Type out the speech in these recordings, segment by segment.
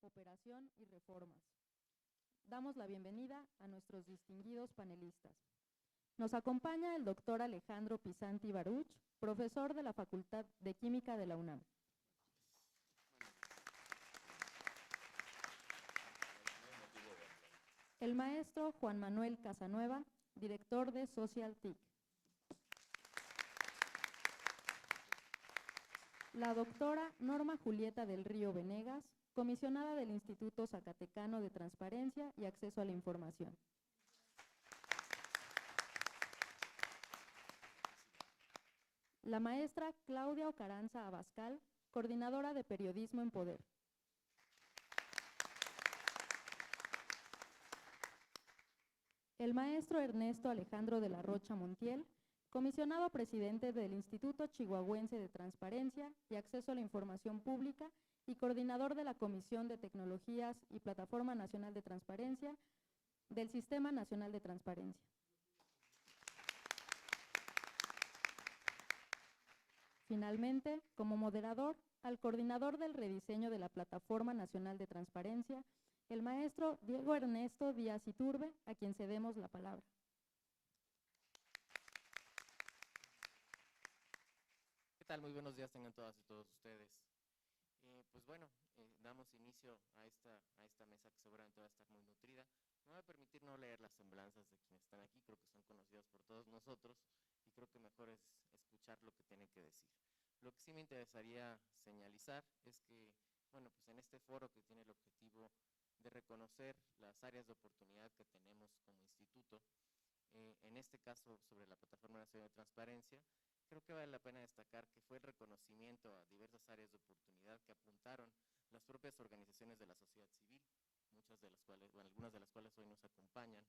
cooperación y reformas. Damos la bienvenida a nuestros distinguidos panelistas. Nos acompaña el doctor Alejandro Pisanti Baruch, profesor de la Facultad de Química de la UNAM. El maestro Juan Manuel Casanueva, director de Social TIC. La doctora Norma Julieta del Río Venegas, comisionada del Instituto Zacatecano de Transparencia y Acceso a la Información. La maestra Claudia Ocaranza Abascal, coordinadora de Periodismo en Poder. El maestro Ernesto Alejandro de la Rocha Montiel, comisionado presidente del Instituto Chihuahuense de Transparencia y Acceso a la Información Pública y coordinador de la Comisión de Tecnologías y Plataforma Nacional de Transparencia del Sistema Nacional de Transparencia. Finalmente, como moderador, al coordinador del rediseño de la Plataforma Nacional de Transparencia, el maestro Diego Ernesto Díaz Iturbe, a quien cedemos la palabra. ¿Qué tal? Muy buenos días tengan todas y todos ustedes. Damos inicio a esta mesa que seguramente va a estar muy nutrida. Me voy a permitir no leer las semblanzas de quienes están aquí, creo que son conocidos por todos nosotros y creo que mejor es escuchar lo que tienen que decir. Lo que sí me interesaría señalizar es que, en este foro que tiene el objetivo de reconocer las áreas de oportunidad que tenemos como instituto, en este caso sobre la Plataforma Nacional de Transparencia, creo que vale la pena destacar que fue el reconocimiento a diversas áreas de oportunidad que apuntaron las propias organizaciones de la sociedad civil, muchas de las cuales, algunas de las cuales hoy nos acompañan,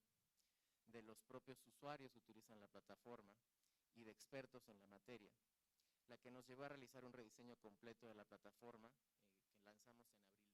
de los propios usuarios que utilizan la plataforma y de expertos en la materia, la que nos llevó a realizar un rediseño completo de la plataforma que lanzamos en abril de este año.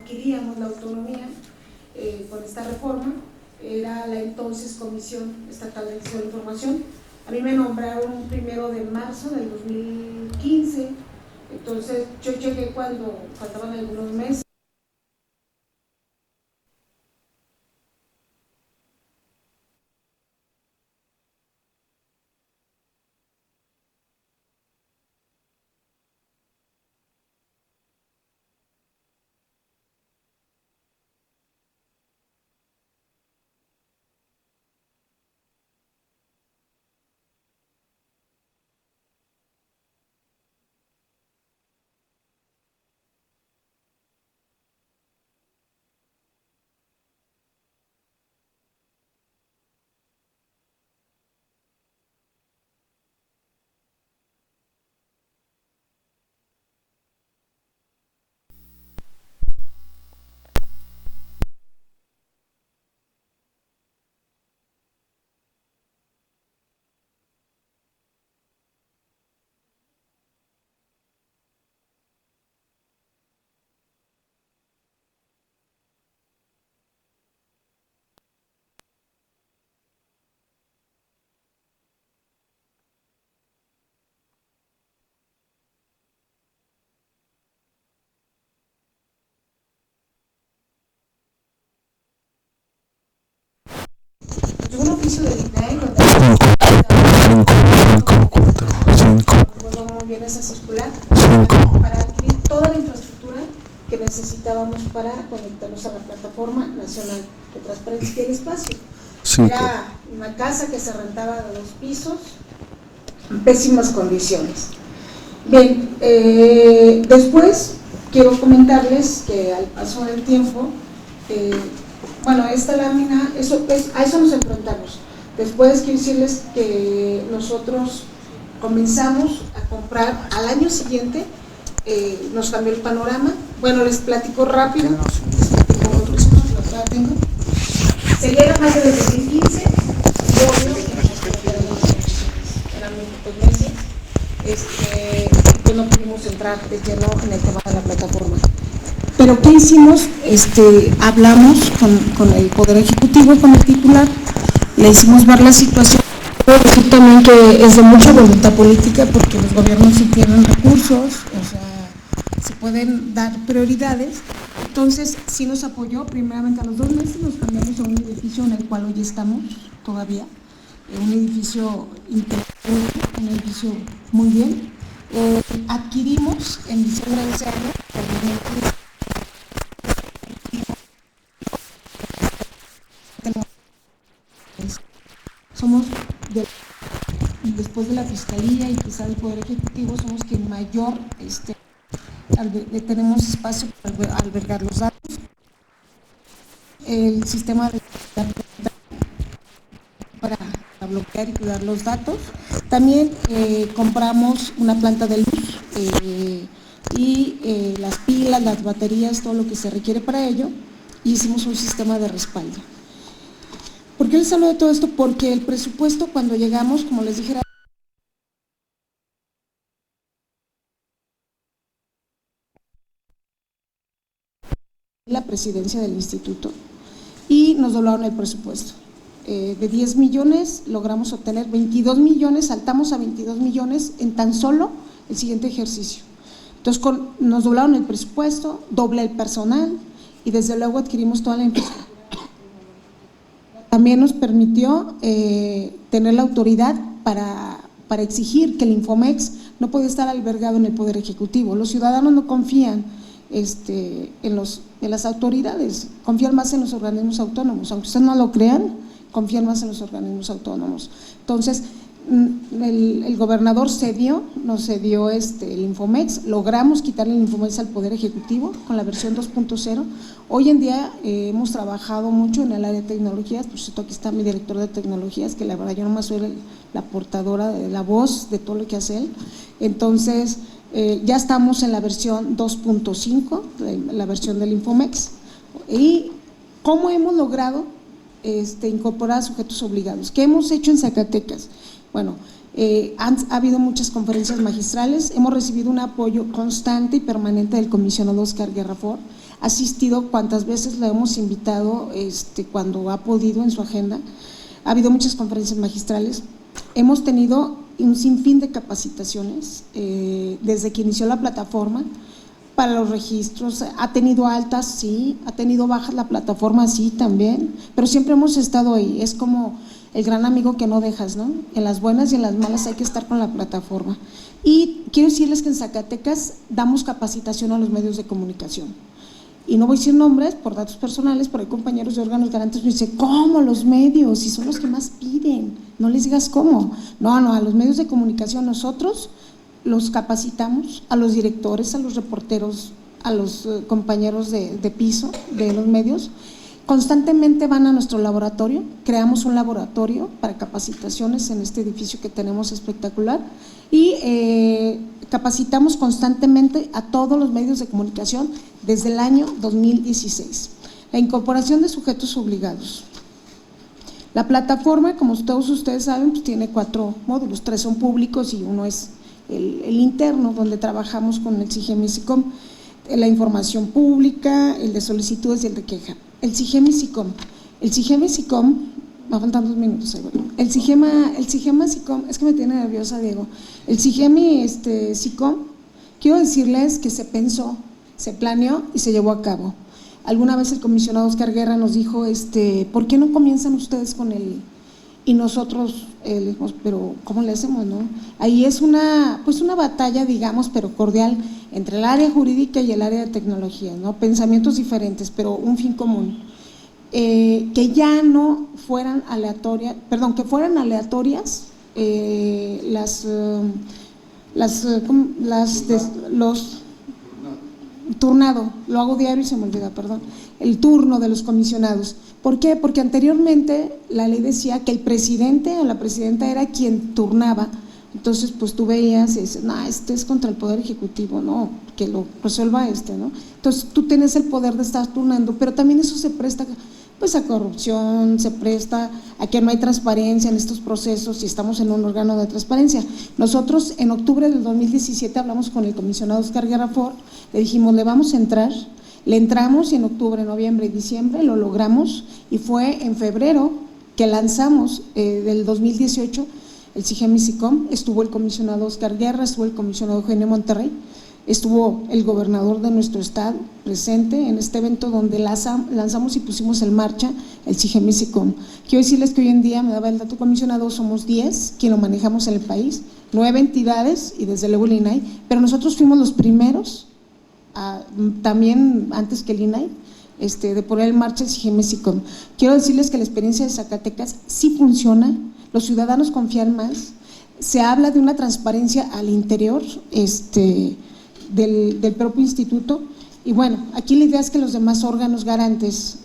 Adquiríamos la autonomía con esta reforma, era la entonces Comisión Estatal de Acceso a la Información. A mí me nombraron 1 de marzo del 2015, entonces yo llegué cuando faltaban algunos meses. edificio del INAI, donde muy bien esa circular, para adquirir toda la infraestructura que necesitábamos para conectarnos a la Plataforma Nacional de Transparencia y el Espacio. Era una casa que se rentaba de 2 pisos, en pésimas condiciones. Bien, después quiero comentarles que al paso del tiempo, bueno, esta lámina, a eso nos enfrentamos. Después quiero decirles que nosotros comenzamos a comprar al año siguiente, nos cambió el panorama. Bueno, les platico rápido. Se llega más de 2015, obvio, eran muy pocos meses, que no pudimos entrar de lleno en el tema de la plataforma. Pero ¿qué hicimos? Hablamos con el Poder Ejecutivo, con el titular, le hicimos ver la situación. Puedo decir también que es de mucha voluntad política, porque los gobiernos sí tienen recursos, o sea, se pueden dar prioridades. Entonces, sí nos apoyó. Primeramente, a los 2 meses nos cambiamos a un edificio en el cual hoy estamos todavía, un edificio inteligente, un edificio muy bien. Adquirimos en diciembre de ese año, somos después de la Fiscalía y quizá del Poder Ejecutivo, somos quien mayor tenemos espacio para albergar los datos. El sistema para bloquear y cuidar los datos. También compramos una planta de luz y las pilas, las baterías, todo lo que se requiere para ello, y hicimos un sistema de respaldo. ¿Por qué les hablo de todo esto? Porque el presupuesto, cuando llegamos, como les dije, la presidencia del instituto, y nos doblaron el presupuesto. De 10 millones logramos obtener 22 millones, saltamos a 22 millones en tan solo el siguiente ejercicio. Entonces nos doblaron el presupuesto, doble el personal, y desde luego adquirimos toda la infraestructura. También nos permitió tener la autoridad para exigir que el Infomex no puede estar albergado en el Poder Ejecutivo. Los ciudadanos no confían en las autoridades, confían más en los organismos autónomos, aunque ustedes no lo crean, confían más en los organismos autónomos. Entonces, el gobernador nos cedió el Infomex, logramos quitarle el Infomex al Poder Ejecutivo con la versión 2.0. Hoy en día hemos trabajado mucho en el área de tecnologías, por cierto, aquí está mi director de tecnologías, que la verdad yo nomás soy la portadora de la voz de todo lo que hace él. Entonces, ya estamos en la versión 2.5, la versión del Infomex. ¿Y cómo hemos logrado incorporar sujetos obligados? ¿Qué hemos hecho en Zacatecas? Bueno, ha habido muchas conferencias magistrales, hemos recibido un apoyo constante y permanente del comisionado Oscar Guerra Fort, ha asistido cuantas veces lo hemos invitado cuando ha podido en su agenda. Ha habido muchas conferencias magistrales, hemos tenido un sinfín de capacitaciones desde que inició la plataforma para los registros. Ha tenido altas, sí, ha tenido bajas la plataforma, sí, también, pero siempre hemos estado ahí. Es como el gran amigo que no dejas, ¿no? En las buenas y en las malas hay que estar con la plataforma. Y quiero decirles que en Zacatecas damos capacitación a los medios de comunicación. Y no voy a decir nombres por datos personales, pero hay compañeros de órganos garantes que me dicen, ¿cómo los medios? Si son los que más piden, no les digas cómo. No, a los medios de comunicación nosotros los capacitamos, a los directores, a los reporteros, a los compañeros de piso de los medios. Constantemente van a nuestro laboratorio, creamos un laboratorio para capacitaciones en este edificio que tenemos espectacular, y capacitamos constantemente a todos los medios de comunicación desde el año 2016. La incorporación de sujetos obligados. La plataforma, como todos ustedes saben, pues tiene 4 módulos, 3 son públicos y uno es el interno, donde trabajamos con el CIGEM y SICOM, la información pública, el de solicitudes y el de queja. El CIGEM y SICOM. El CIGEM y SICOM, me faltan 2 minutos ahí, bueno. El CIGEM y SICOM, es que me tiene nerviosa, Diego. El CIGEM y SICOM, quiero decirles que se pensó, se planeó y se llevó a cabo. Alguna vez el comisionado Oscar Guerra nos dijo, ¿por qué no comienzan ustedes con el y nosotros le dijimos, pero ¿cómo le hacemos, no? Ahí es una batalla, digamos, pero cordial entre el área jurídica y el área de tecnología, ¿no? Pensamientos diferentes, pero un fin común. Que ya no fueran aleatorias, perdón, que fueran aleatorias turnado, lo hago diario y se me olvida, perdón, el turno de los comisionados. ¿Por qué? Porque anteriormente la ley decía que el presidente o la presidenta era quien turnaba. Entonces, pues tú veías y dices, no, este es contra el Poder Ejecutivo, no, que lo resuelva ¿no? Entonces, tú tienes el poder de estar turnando, pero también eso se presta pues a corrupción, se presta a que no hay transparencia en estos procesos y estamos en un órgano de transparencia. Nosotros en octubre del 2017 hablamos con el comisionado Oscar Guerra Fort, le dijimos, le vamos a entrar, le entramos y en octubre, noviembre y diciembre lo logramos y fue en febrero que lanzamos del 2018 el CIGEM y SICOM, estuvo el comisionado Oscar Guerra, estuvo el comisionado Eugenio Monterrey, estuvo el gobernador de nuestro estado presente en este evento donde lanzamos y pusimos en marcha el CIGEM y SICOM. Quiero decirles que hoy en día, me daba el dato comisionado, somos 10 quien lo manejamos en el país, 9 entidades y desde luego el INAI, pero nosotros fuimos los primeros, también antes que el INAI, de poner en marcha el CIGEM y SICOM. Quiero decirles que la experiencia de Zacatecas sí funciona, los ciudadanos confían más, se habla de una transparencia al interior del propio instituto y bueno, aquí la idea es que los demás órganos garantes,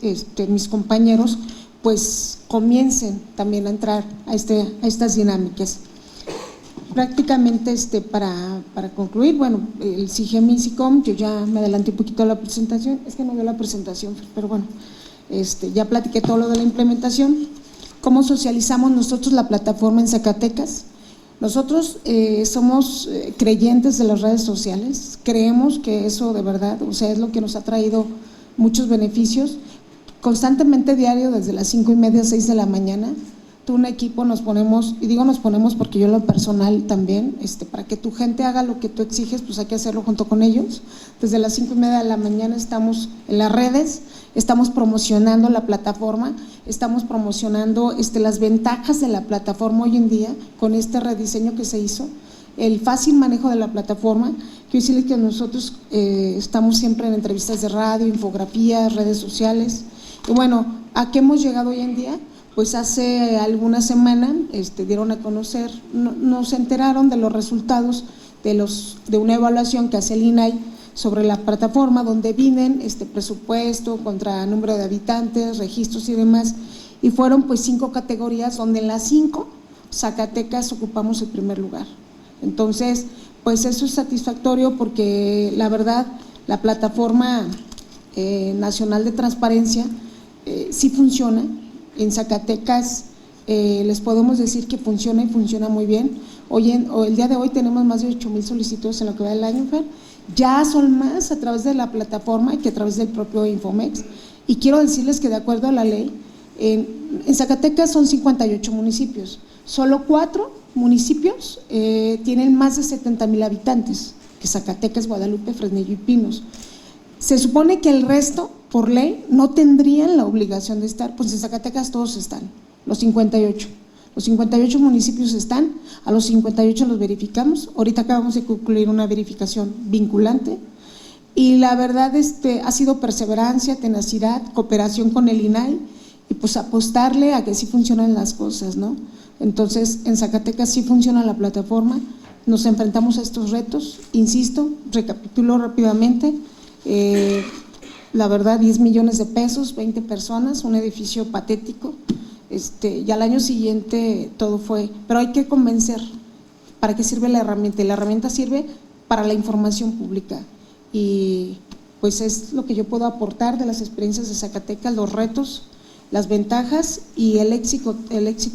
mis compañeros, pues comiencen también a entrar a estas dinámicas. Prácticamente para concluir, bueno, el CIGEM y SICOM, yo ya me adelanté un poquito a la presentación, es que no veo la presentación, pero bueno, ya platiqué todo lo de la implementación. ¿Cómo socializamos nosotros la plataforma en Zacatecas? Nosotros somos creyentes de las redes sociales, creemos que eso de verdad, o sea, es lo que nos ha traído muchos beneficios. Constantemente diario, desde las 5:30, 6 de la mañana, todo un equipo nos ponemos, y digo nos ponemos porque yo en lo personal también, para que tu gente haga lo que tú exiges, pues hay que hacerlo junto con ellos. Desde las 5:30 de la mañana estamos en las redes, estamos promocionando la plataforma, estamos promocionando las ventajas de la plataforma hoy en día con este rediseño que se hizo, el fácil manejo de la plataforma. Quiero decirles que nosotros estamos siempre en entrevistas de radio, infografías, redes sociales, y bueno, ¿a qué hemos llegado hoy en día? Pues hace alguna semana dieron a conocer, nos enteraron de los resultados de una evaluación que hace el INAI sobre la plataforma, donde vienen presupuesto contra número de habitantes, registros y demás, y fueron pues 5 categorías, donde en las 5 Zacatecas ocupamos el primer lugar. Entonces, pues eso es satisfactorio porque la verdad la plataforma nacional de transparencia sí funciona. En Zacatecas les podemos decir que funciona y funciona muy bien. El día de hoy tenemos más de 8,000 solicitudes en lo que va del año, Fer. Ya son más a través de la plataforma que a través del propio Infomex. Y quiero decirles que de acuerdo a la ley, en Zacatecas son 58 municipios, solo 4 municipios tienen más de 70,000 habitantes, que Zacatecas, Guadalupe, Fresnillo y Pinos. Se supone que el resto, por ley, no tendrían la obligación de estar, pues en Zacatecas todos están, los 58. Los 58 municipios están, a los 58 los verificamos, ahorita acabamos de concluir una verificación vinculante y la verdad ha sido perseverancia, tenacidad, cooperación con el INAI y pues apostarle a que sí funcionan las cosas, ¿no? Entonces en Zacatecas sí funciona la plataforma, nos enfrentamos a estos retos, insisto, recapitulo rápidamente, la verdad 10 millones de pesos, 20 personas, un edificio patético, y al año siguiente todo fue, pero hay que convencer. ¿Para qué sirve la herramienta? Y la herramienta sirve para la información pública y pues es lo que yo puedo aportar de las experiencias de Zacatecas, los retos, las ventajas y el éxito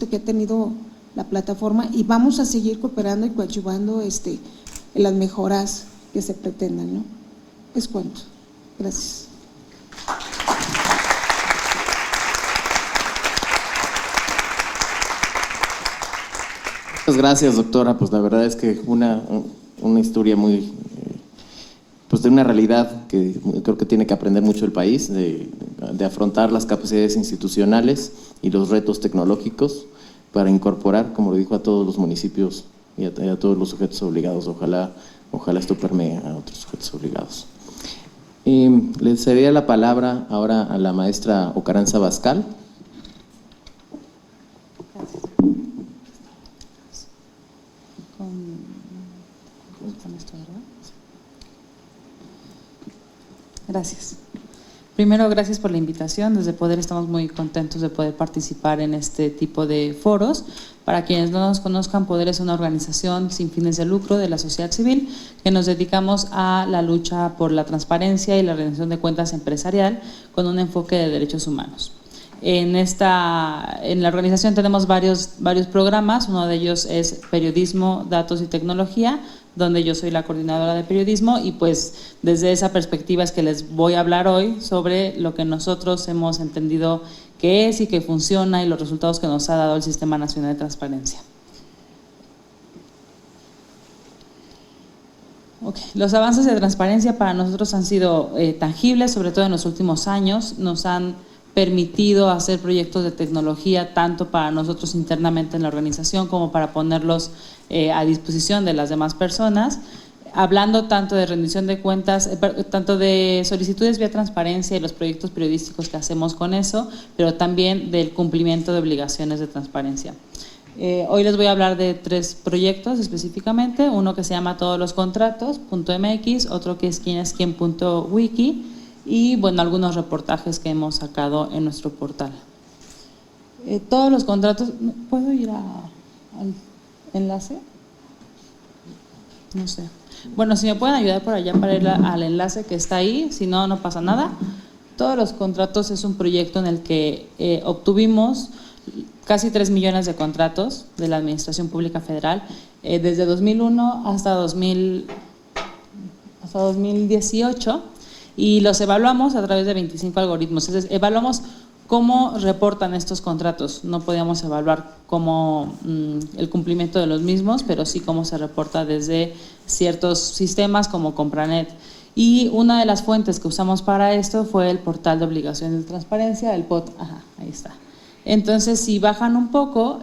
que ha tenido la plataforma y vamos a seguir cooperando y coadyuvando en las mejoras que se pretendan, ¿no? Es cuanto. Gracias. Muchas gracias, doctora. Pues la verdad es que una historia muy, pues de una realidad que creo que tiene que aprender mucho el país, de afrontar las capacidades institucionales y los retos tecnológicos. para incorporar, como lo dijo, a todos los municipios y a todos los sujetos obligados. Ojalá esto permee a otros sujetos obligados. Le cedería la palabra ahora a la maestra Ocaranza Bascal. Gracias. Primero, gracias por la invitación. Desde Poder estamos muy contentos de poder participar en este tipo de foros. Para quienes no nos conozcan, Poder es una organización sin fines de lucro de la sociedad civil que nos dedicamos a la lucha por la transparencia y la rendición de cuentas empresarial con un enfoque de derechos humanos. En la organización tenemos varios programas. Uno de ellos es Periodismo, Datos y Tecnología, donde yo soy la coordinadora de periodismo, y pues desde esa perspectiva es que les voy a hablar hoy sobre lo que nosotros hemos entendido que es y que funciona y los resultados que nos ha dado el Sistema Nacional de Transparencia. Los avances de transparencia para nosotros han sido tangibles, sobre todo en los últimos años. Nos han permitido hacer proyectos de tecnología tanto para nosotros internamente en la organización como para ponerlos a disposición de las demás personas, hablando tanto de rendición de cuentas, tanto de solicitudes vía transparencia y los proyectos periodísticos que hacemos con eso, pero también del cumplimiento de obligaciones de transparencia. Hoy les voy a hablar de 3 proyectos específicamente, uno que se llama Todos los Contratos.mx, otro que es quién-es-quién.wiki, y bueno, algunos reportajes que hemos sacado en nuestro portal. Todos los contratos, ¿puedo ir al enlace? No sé. Bueno, si me pueden ayudar por allá para ir al enlace que está ahí, si no, no pasa nada. Todos los contratos es un proyecto en el que obtuvimos casi 3 millones de contratos de la Administración Pública Federal desde 2001 hasta 2018, y los evaluamos a través de 25 algoritmos. Entonces, evaluamos cómo reportan estos contratos. No podíamos evaluar cómo el cumplimiento de los mismos, pero sí cómo se reporta desde ciertos sistemas como Compranet. Y una de las fuentes que usamos para esto fue el portal de obligaciones de transparencia, el POT. Ajá, ahí está. Entonces, si bajan un poco,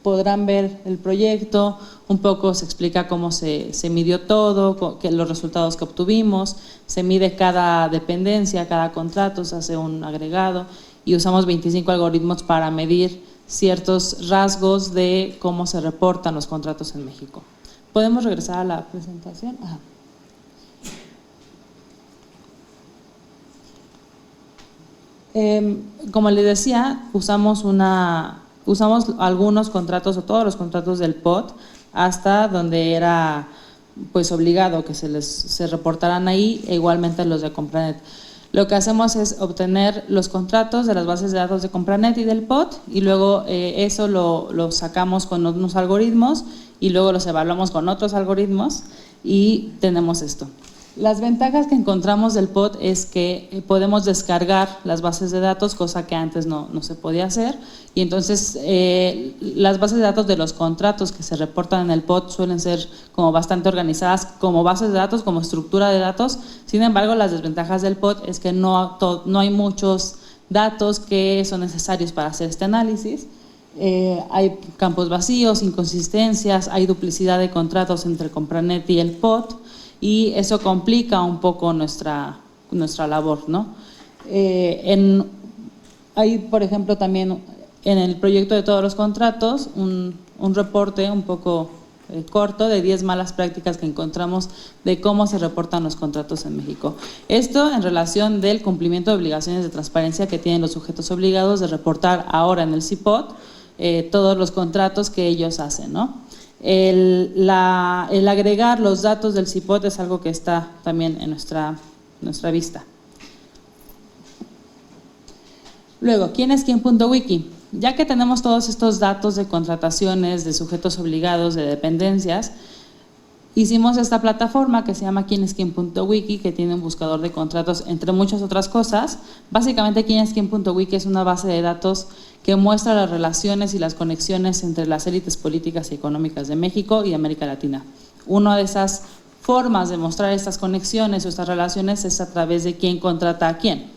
podrán ver el proyecto, un poco se explica cómo se midió todo, los resultados que obtuvimos, se mide cada dependencia, cada contrato, se hace un agregado, y usamos 25 algoritmos para medir ciertos rasgos de cómo se reportan los contratos en México. ¿Podemos regresar a la presentación? Ajá. Como les decía, usamos algunos contratos o todos los contratos del POT hasta donde era pues obligado que se reportaran ahí, e igualmente los de Compranet. Lo que hacemos es obtener los contratos de las bases de datos de Compranet y del POT, y luego eso lo sacamos con unos algoritmos y luego los evaluamos con otros algoritmos y tenemos esto. Las ventajas que encontramos del POT es que podemos descargar las bases de datos, cosa que antes no se podía hacer, y entonces las bases de datos de los contratos que se reportan en el POT suelen ser como bastante organizadas como bases de datos, como estructura de datos. Sin embargo, las desventajas del POT es que no hay muchos datos que son necesarios para hacer este análisis. Hay campos vacíos, inconsistencias, hay duplicidad de contratos entre Compranet y el POT, y eso complica un poco nuestra labor, ¿no? Hay, por ejemplo, también en el proyecto de todos los contratos un reporte un poco corto de 10 malas prácticas que encontramos de cómo se reportan los contratos en México. Esto en relación del cumplimiento de obligaciones de transparencia que tienen los sujetos obligados de reportar ahora en el CIPOT todos los contratos que ellos hacen, ¿no? El agregar los datos del CIPOT es algo que está también en nuestra vista. Luego, ¿quién es quién.wiki? Ya que tenemos todos estos datos de contrataciones, de sujetos obligados, de dependencias, hicimos esta plataforma que se llama quién-es-quién.wiki, que tiene un buscador de contratos, entre muchas otras cosas. Básicamente, quién-es-quién.wiki es una base de datos que muestra las relaciones y las conexiones entre las élites políticas y económicas de México y de América Latina. Una de esas formas de mostrar estas conexiones o estas relaciones es a través de quién contrata a quién.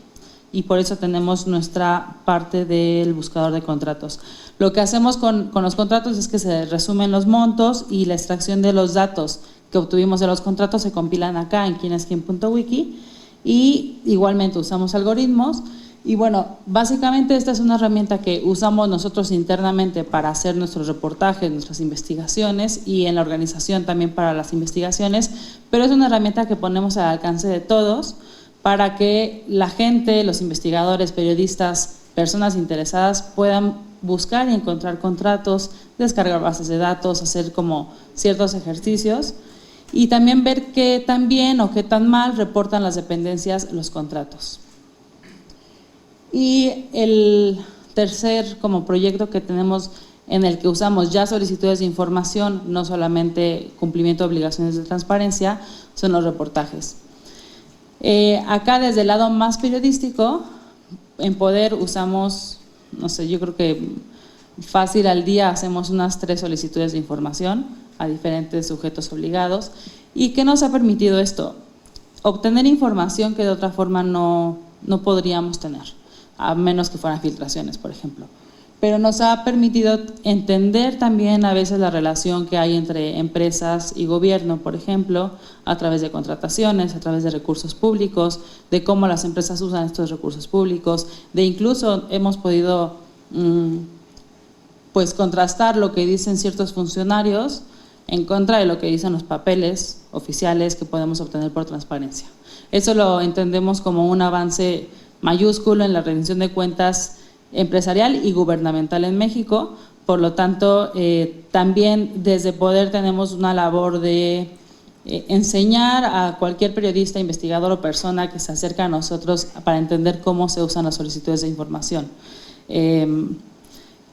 y por eso tenemos nuestra parte del buscador de contratos. Lo que hacemos con los contratos es que se resumen los montos y la extracción de los datos que obtuvimos de los contratos se compilan acá en quiénesquién.wiki y igualmente usamos algoritmos. Y bueno, básicamente esta es una herramienta que usamos nosotros internamente para hacer nuestros reportajes, nuestras investigaciones y en la organización también para las investigaciones, pero es una herramienta que ponemos al alcance de todos para que la gente, los investigadores, periodistas, personas interesadas puedan buscar y encontrar contratos, descargar bases de datos, hacer como ciertos ejercicios y también ver qué tan bien o qué tan mal reportan las dependencias los contratos. Y el tercer como proyecto que tenemos en el que usamos ya solicitudes de información, no solamente cumplimiento de obligaciones de transparencia, son los reportajes. Acá desde el lado más periodístico, en Poder usamos, no sé, yo creo que fácil al día hacemos unas 3 solicitudes de información a diferentes sujetos obligados. ¿Y qué nos ha permitido esto? Obtener información que de otra forma no podríamos tener, a menos que fueran filtraciones, por ejemplo. Pero nos ha permitido entender también a veces la relación que hay entre empresas y gobierno, por ejemplo, a través de contrataciones, a través de recursos públicos, de cómo las empresas usan estos recursos públicos, de incluso hemos podido pues contrastar lo que dicen ciertos funcionarios en contra de lo que dicen los papeles oficiales que podemos obtener por transparencia. Eso lo entendemos como un avance mayúsculo en la rendición de cuentas empresarial y gubernamental en México. Por lo tanto, también desde Poder tenemos una labor de enseñar a cualquier periodista, investigador o persona que se acerca a nosotros para entender cómo se usan las solicitudes de información.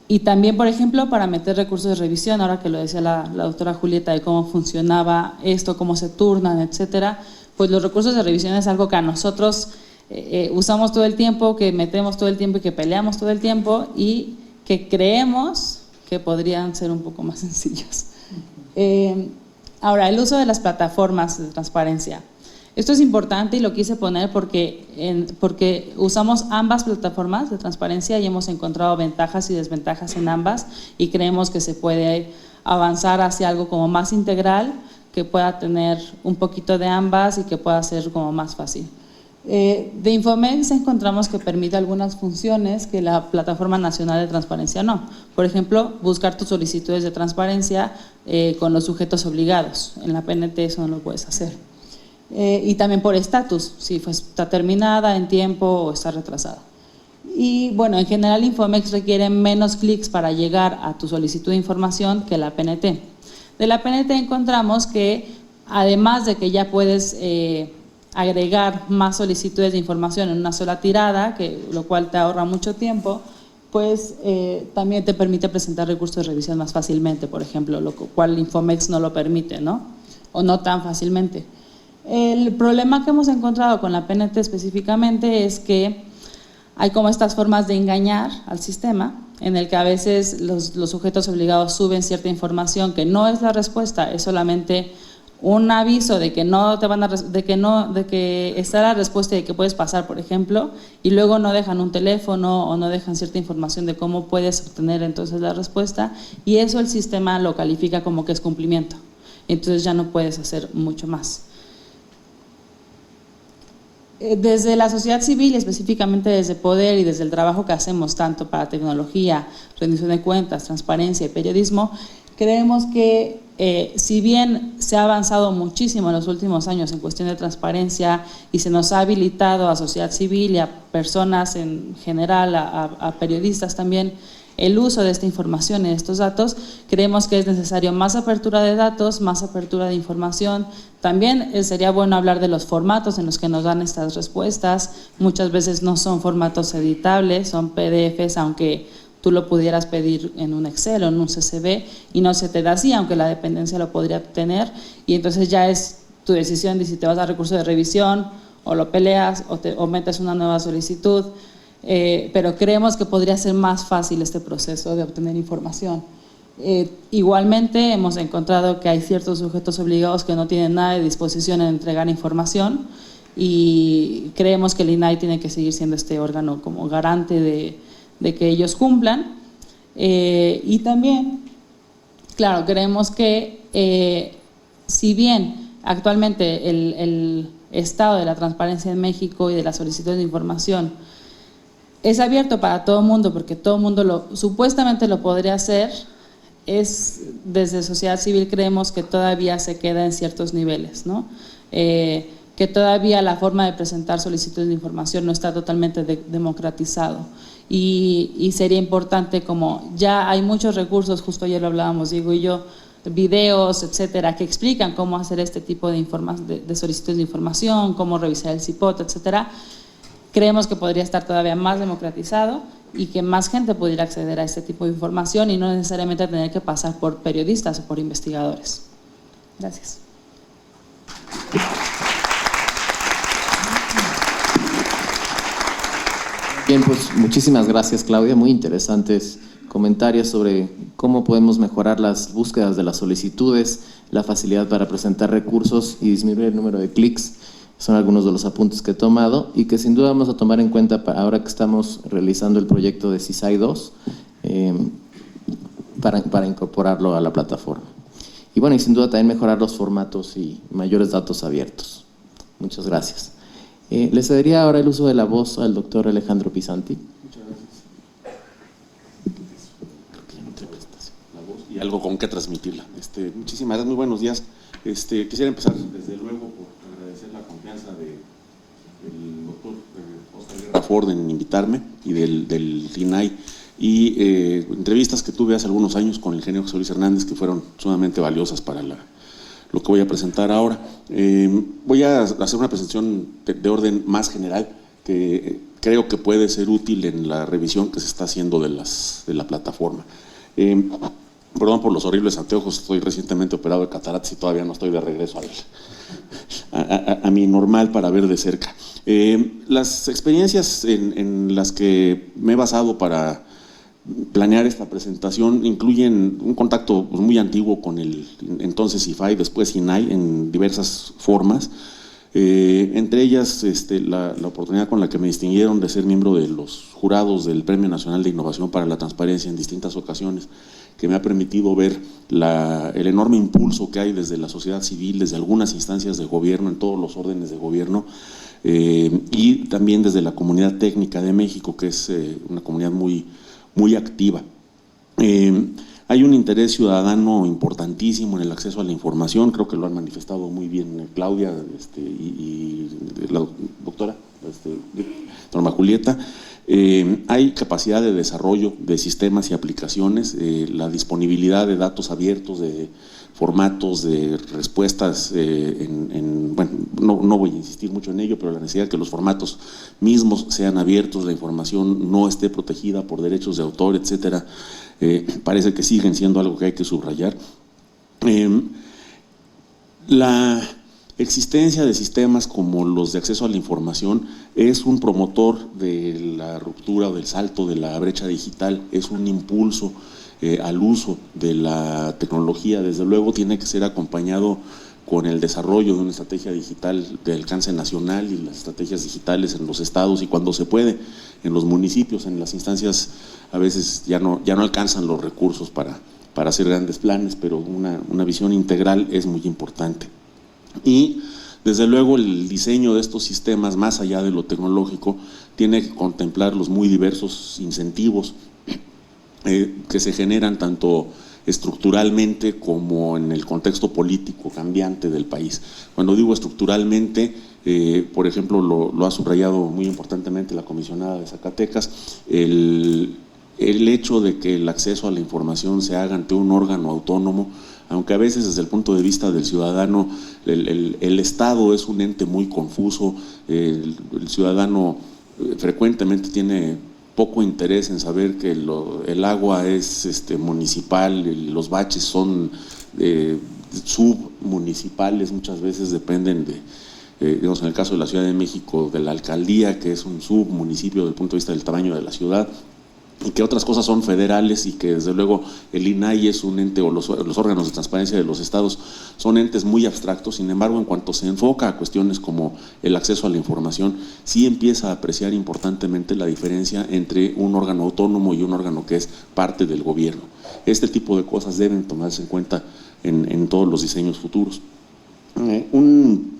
Y también, por ejemplo, para meter recursos de revisión, ahora que lo decía la doctora Julieta de cómo funcionaba esto, cómo se turnan, etcétera, pues los recursos de revisión es algo que a nosotros usamos todo el tiempo, que metemos todo el tiempo y que peleamos todo el tiempo y que creemos que podrían ser un poco más sencillos. Ahora, el uso de las plataformas de transparencia. Esto es importante y lo quise poner porque usamos ambas plataformas de transparencia y hemos encontrado ventajas y desventajas en ambas y creemos que se puede avanzar hacia algo como más integral, que pueda tener un poquito de ambas y que pueda ser como más fácil. De Infomex encontramos que permite algunas funciones que la Plataforma Nacional de Transparencia no. Por ejemplo, buscar tus solicitudes de transparencia con los sujetos obligados. En la PNT eso no lo puedes hacer. Y también por estatus, si está terminada en tiempo o está retrasada. Y bueno, en general Infomex requiere menos clics para llegar a tu solicitud de información que la PNT. De la PNT encontramos que además de que ya puedes agregar más solicitudes de información en una sola tirada, lo cual te ahorra mucho tiempo, pues también te permite presentar recursos de revisión más fácilmente, por ejemplo, lo cual Infomex no lo permite, ¿no? O no tan fácilmente. El problema que hemos encontrado con la PNT específicamente es que hay como estas formas de engañar al sistema, en el que a veces los sujetos obligados suben cierta información que no es la respuesta, es solamente un aviso de que no te van a de que está la respuesta y de que puedes pasar, por ejemplo, y luego no dejan un teléfono o no dejan cierta información de cómo puedes obtener entonces la respuesta, y eso el sistema lo califica como que es cumplimiento, entonces ya no puedes hacer mucho más. Desde la sociedad civil, específicamente desde Poder y desde el trabajo que hacemos tanto para tecnología, rendición de cuentas, transparencia y periodismo, creemos que si bien se ha avanzado muchísimo en los últimos años en cuestión de transparencia y se nos ha habilitado a sociedad civil y a personas en general, a periodistas también, el uso de esta información y de estos datos, creemos que es necesario más apertura de datos, más apertura de información. También sería bueno hablar de los formatos en los que nos dan estas respuestas. Muchas veces no son formatos editables, son PDFs, aunque tú lo pudieras pedir en un Excel o en un CSV y no se te da así, aunque la dependencia lo podría tener, y entonces ya es tu decisión de si te vas a recurso de revisión o lo peleas o metes una nueva solicitud. Pero creemos que podría ser más fácil este proceso de obtener información. Igualmente hemos encontrado que hay ciertos sujetos obligados que no tienen nada de disposición en entregar información y creemos que el INAI tiene que seguir siendo este órgano como garante de que ellos cumplan. Y también, claro, creemos que si bien actualmente el estado de la transparencia en México y de la solicitud de información es abierto para todo el mundo, porque todo el mundo supuestamente lo podría hacer, desde sociedad civil creemos que todavía se queda en ciertos niveles, ¿no? Que todavía la forma de presentar solicitudes de información no está totalmente democratizado. Y sería importante, como ya hay muchos recursos, justo ayer lo hablábamos Diego y yo, videos, etcétera, que explican cómo hacer este tipo de solicitudes de información, cómo revisar el CIPOT, etcétera. Creemos que podría estar todavía más democratizado y que más gente pudiera acceder a este tipo de información y no necesariamente tener que pasar por periodistas o por investigadores. Gracias. Bien, pues muchísimas gracias, Claudia. Muy interesantes comentarios sobre cómo podemos mejorar las búsquedas de las solicitudes, la facilidad para presentar recursos y disminuir el número de clics. Son algunos de los apuntes que he tomado y que sin duda vamos a tomar en cuenta ahora que estamos realizando el proyecto de CISAI 2 para incorporarlo a la plataforma. Y bueno, y sin duda también mejorar los formatos y mayores datos abiertos. Muchas gracias. Le cedería ahora el uso de la voz al doctor Alejandro Pisanti. Muchas gracias. La voz y algo con que transmitirla. Muchísimas gracias, muy buenos días. Quisiera empezar desde luego por agradecer la confianza del doctor Oscar Guerra Ford en invitarme y del INAI y entrevistas que tuve hace algunos años con el ingeniero José Luis Hernández que fueron sumamente valiosas para lo que voy a presentar ahora. Voy a hacer una presentación de orden más general que creo que puede ser útil en la revisión que se está haciendo de la plataforma. Perdón por los horribles anteojos, estoy recientemente operado de cataratas y todavía no estoy de regreso a mi normal para ver de cerca. Las experiencias en las que me he basado para planear esta presentación incluyen un contacto muy antiguo con el entonces IFAI, después INAI, en diversas formas, entre ellas la oportunidad con la que me distinguieron de ser miembro de los jurados del Premio Nacional de Innovación para la Transparencia en distintas ocasiones, que me ha permitido ver el enorme impulso que hay desde la sociedad civil, desde algunas instancias de gobierno, en todos los órdenes de gobierno, y también desde la comunidad técnica de México, que es una comunidad muy activa. Hay un interés ciudadano importantísimo en el acceso a la información, creo que lo han manifestado muy bien Claudia y la doctora Norma Julieta. Hay capacidad de desarrollo de sistemas y aplicaciones, la disponibilidad de datos abiertos, de formatos, de respuestas, bueno, no voy a insistir mucho en ello, pero la necesidad de que los formatos mismos sean abiertos, la información no esté protegida por derechos de autor, etcétera, parece que siguen siendo algo que hay que subrayar. La existencia de sistemas como los de acceso a la información es un promotor de la ruptura o del salto de la brecha digital, es un impulso al uso de la tecnología. Desde luego tiene que ser acompañado con el desarrollo de una estrategia digital de alcance nacional y las estrategias digitales en los estados y cuando se puede en los municipios, en las instancias a veces ya no alcanzan los recursos para hacer grandes planes, pero una visión integral es muy importante. Y desde luego el diseño de estos sistemas, más allá de lo tecnológico, tiene que contemplar los muy diversos incentivos que se generan tanto estructuralmente como en el contexto político cambiante del país. Cuando digo estructuralmente, por ejemplo, lo ha subrayado muy importantemente la comisionada de Zacatecas, el hecho de que el acceso a la información se haga ante un órgano autónomo, aunque a veces desde el punto de vista del ciudadano el Estado es un ente muy confuso, el ciudadano frecuentemente tiene poco interés en saber que el agua es municipal, los baches son submunicipales, muchas veces dependen digamos en el caso de la Ciudad de México, de la alcaldía, que es un submunicipio desde el punto de vista del tamaño de la ciudad. y que otras cosas son federales y que desde luego el INAI es un ente, o los órganos de transparencia de los estados son entes muy abstractos. Sin embargo, en cuanto se enfoca a cuestiones como el acceso a la información, sí empieza a apreciar importantemente la diferencia entre un órgano autónomo y un órgano que es parte del gobierno. Este tipo de cosas deben tomarse en cuenta en todos los diseños futuros. Un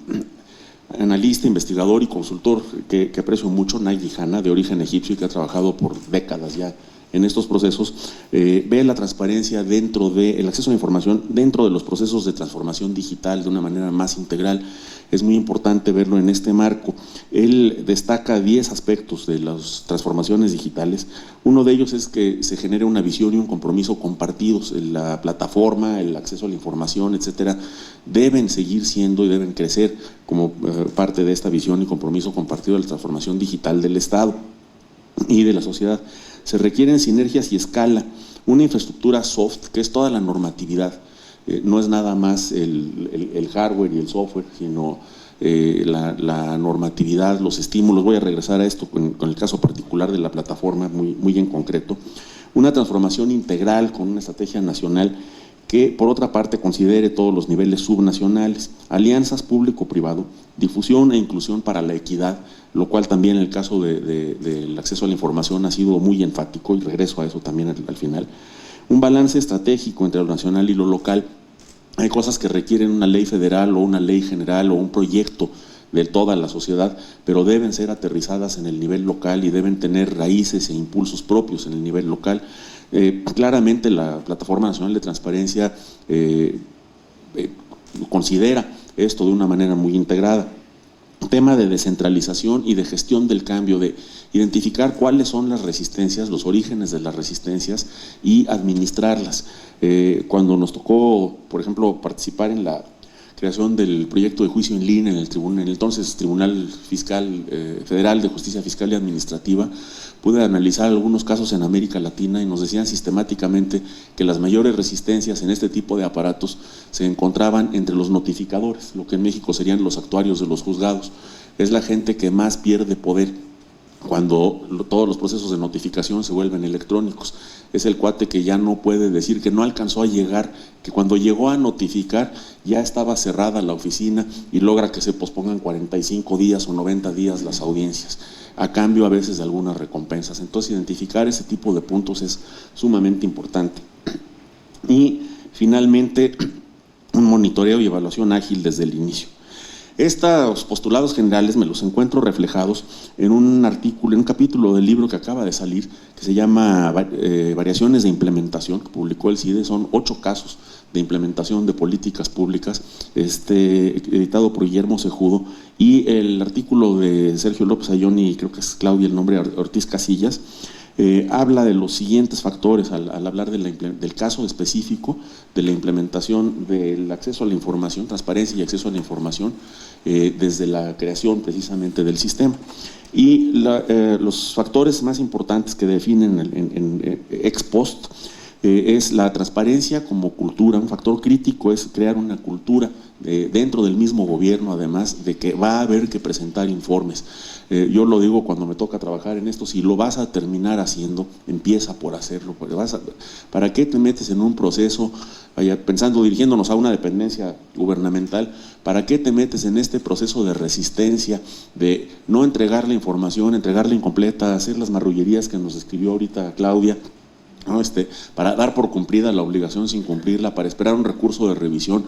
analista, investigador y consultor que aprecio mucho, Naidi Hanna, de origen egipcio y que ha trabajado por décadas ya en estos procesos, ve la transparencia dentro del acceso a la información, dentro de los procesos de transformación digital de una manera más integral. Es muy importante verlo en este marco. Él destaca 10 aspectos de las transformaciones digitales. Uno de ellos es que se genere una visión y un compromiso compartidos. La plataforma, el acceso a la información, etcétera, deben seguir siendo y deben crecer como parte de esta visión y compromiso compartido de la transformación digital del Estado y de la sociedad. Se requieren sinergias y escala, una infraestructura soft, que es toda la normatividad. No es nada más el hardware y el software, sino la normatividad, los estímulos. Voy a regresar a esto con el caso particular de la plataforma, muy en concreto. Una transformación integral con una estrategia nacional que, por otra parte, considere todos los niveles subnacionales, alianzas público-privado, difusión e inclusión para la equidad, lo cual también en el caso del acceso a la información ha sido muy enfático, y regreso a eso también al final. Un balance estratégico entre lo nacional y lo local. Hay cosas que requieren una ley federal o una ley general o un proyecto de toda la sociedad, pero deben ser aterrizadas en el nivel local y deben tener raíces e impulsos propios en el nivel local. Claramente la Plataforma Nacional de Transparencia considera esto de una manera muy integrada. Tema de descentralización y de gestión del cambio, de identificar cuáles son las resistencias, los orígenes de las resistencias y administrarlas. Cuando nos tocó, por ejemplo, participar en la creación del proyecto de juicio en línea en el entonces Tribunal Fiscal Federal de Justicia Fiscal y Administrativa, pude analizar algunos casos en América Latina y nos decían sistemáticamente que las mayores resistencias en este tipo de aparatos se encontraban entre los notificadores, lo que en México serían los actuarios de los juzgados. Es la gente que más pierde poder cuando todos los procesos de notificación se vuelven electrónicos. Es el cuate que ya no puede decir que no alcanzó a llegar, que cuando llegó a notificar ya estaba cerrada la oficina y logra que se pospongan 45 días o 90 días las audiencias, a cambio a veces de algunas recompensas. Entonces, identificar ese tipo de puntos es sumamente importante. Y finalmente, un monitoreo y evaluación ágil desde el inicio. Estos postulados generales me los encuentro reflejados en un artículo, en un capítulo del libro que acaba de salir, que se llama Variaciones de Implementación, que publicó el CIDE. Son 8 casos de implementación de políticas públicas, editado por Guillermo Cejudo, y el artículo de Sergio López Ayón y creo que es Claudia el nombre, Ortiz Casillas, habla de los siguientes factores al hablar del caso específico de la implementación del acceso a la información, transparencia y acceso a la información desde la creación precisamente del sistema. Y los factores más importantes que definen en ex post es la transparencia como cultura. Un factor crítico es crear una cultura dentro del mismo gobierno, además de que va a haber que presentar informes. Yo lo digo cuando me toca trabajar en esto: si lo vas a terminar haciendo, empieza por hacerlo. ¿Para qué te metes en un proceso, pensando, dirigiéndonos a una dependencia gubernamental, para qué te metes en este proceso de resistencia, de no entregar la información, entregarla incompleta, hacer las marrullerías que nos describió ahorita Claudia, ¿no? Para dar por cumplida la obligación sin cumplirla, para esperar un recurso de revisión,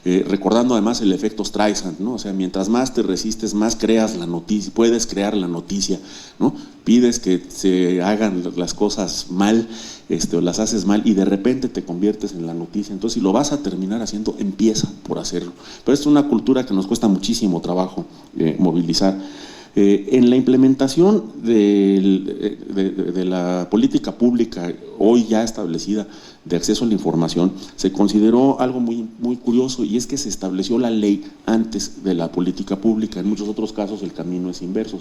recordando además el efecto Streisand, ¿no? O sea, mientras más te resistes, más creas la noticia, puedes crear la noticia, ¿no? Pides que se hagan las cosas mal, o las haces mal, y de repente te conviertes en la noticia. Entonces, si lo vas a terminar haciendo, empieza por hacerlo. Pero esto es una cultura que nos cuesta muchísimo trabajo movilizar. En la implementación de la política pública hoy ya establecida de acceso a la información, se consideró algo muy curioso, y es que se estableció la ley antes de la política pública. En muchos otros casos el camino es inverso,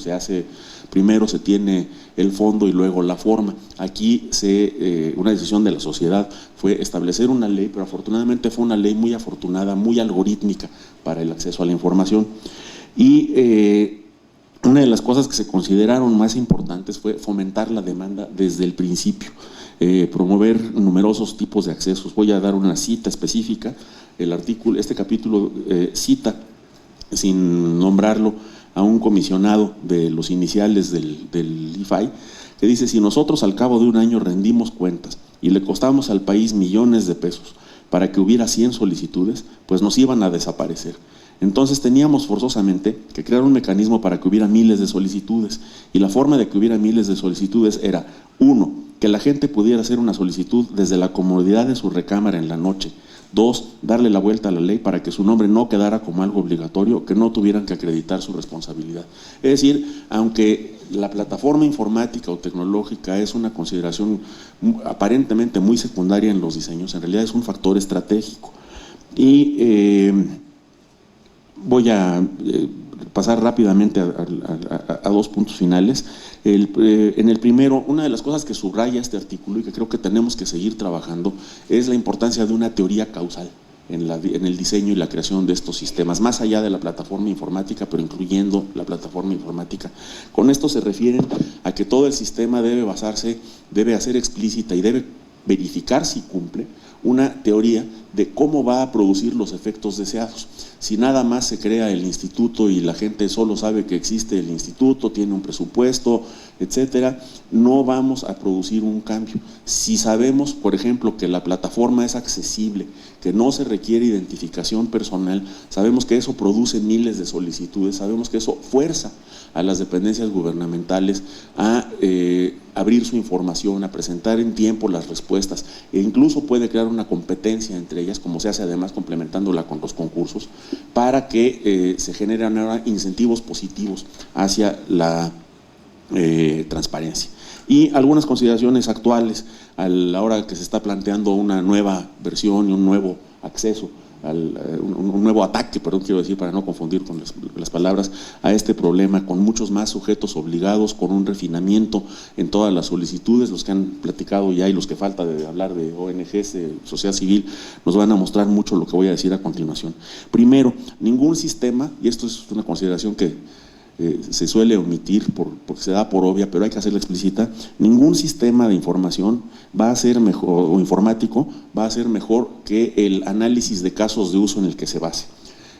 primero se tiene el fondo y luego la forma. Aquí una decisión de la sociedad fue establecer una ley, pero afortunadamente fue una ley muy afortunada, muy algorítmica para el acceso a la información. Y una de las cosas que se consideraron más importantes fue fomentar la demanda desde el principio, promover numerosos tipos de accesos. Voy a dar una cita específica. El artículo, este capítulo cita, sin nombrarlo, a un comisionado de los iniciales del IFAI, que dice: si nosotros al cabo de un año rendimos cuentas y le costamos al país millones de pesos para que hubiera 100 solicitudes, pues nos iban a desaparecer. Entonces teníamos forzosamente que crear un mecanismo para que hubiera miles de solicitudes, y la forma de que hubiera miles de solicitudes era: 1, que la gente pudiera hacer una solicitud desde la comodidad de su recámara en la noche; 2, darle la vuelta a la ley para que su nombre no quedara como algo obligatorio, que no tuvieran que acreditar su responsabilidad. Es decir, aunque la plataforma informática o tecnológica es una consideración aparentemente muy secundaria en los diseños, en realidad es un factor estratégico. Y voy a pasar rápidamente a dos puntos finales. En el primero, una de las cosas que subraya este artículo y que creo que tenemos que seguir trabajando es la importancia de una teoría causal en el diseño y la creación de estos sistemas, más allá de la plataforma informática, pero incluyendo la plataforma informática. Con esto se refieren a que todo el sistema debe hacer explícita y debe verificar si cumple una teoría de cómo va a producir los efectos deseados. Si nada más se crea el instituto y la gente solo sabe que existe el instituto, tiene un presupuesto, etcétera, no vamos a producir un cambio. Si sabemos, por ejemplo, que la plataforma es accesible, que no se requiere identificación personal, sabemos que eso produce miles de solicitudes, sabemos que eso fuerza a las dependencias gubernamentales a abrir su información, a presentar en tiempo las respuestas, e incluso puede crear una competencia entre ellas, como se hace además complementándola con los concursos, para que se generen ahora incentivos positivos hacia la transparencia. Y algunas consideraciones actuales a la hora que se está planteando una nueva versión y un nuevo acceso, un nuevo ataque, perdón, quiero decir, para no confundir con las palabras, a este problema, con muchos más sujetos obligados, con un refinamiento en todas las solicitudes. Los que han platicado ya y los que falta de hablar de ONGs, sociedad civil, nos van a mostrar mucho lo que voy a decir a continuación. Primero, ningún sistema, y esto es una consideración que se suele omitir porque se da por obvia, pero hay que hacerla explícita: ningún sistema de información va a ser mejor, o informático, va a ser mejor que el análisis de casos de uso en el que se base.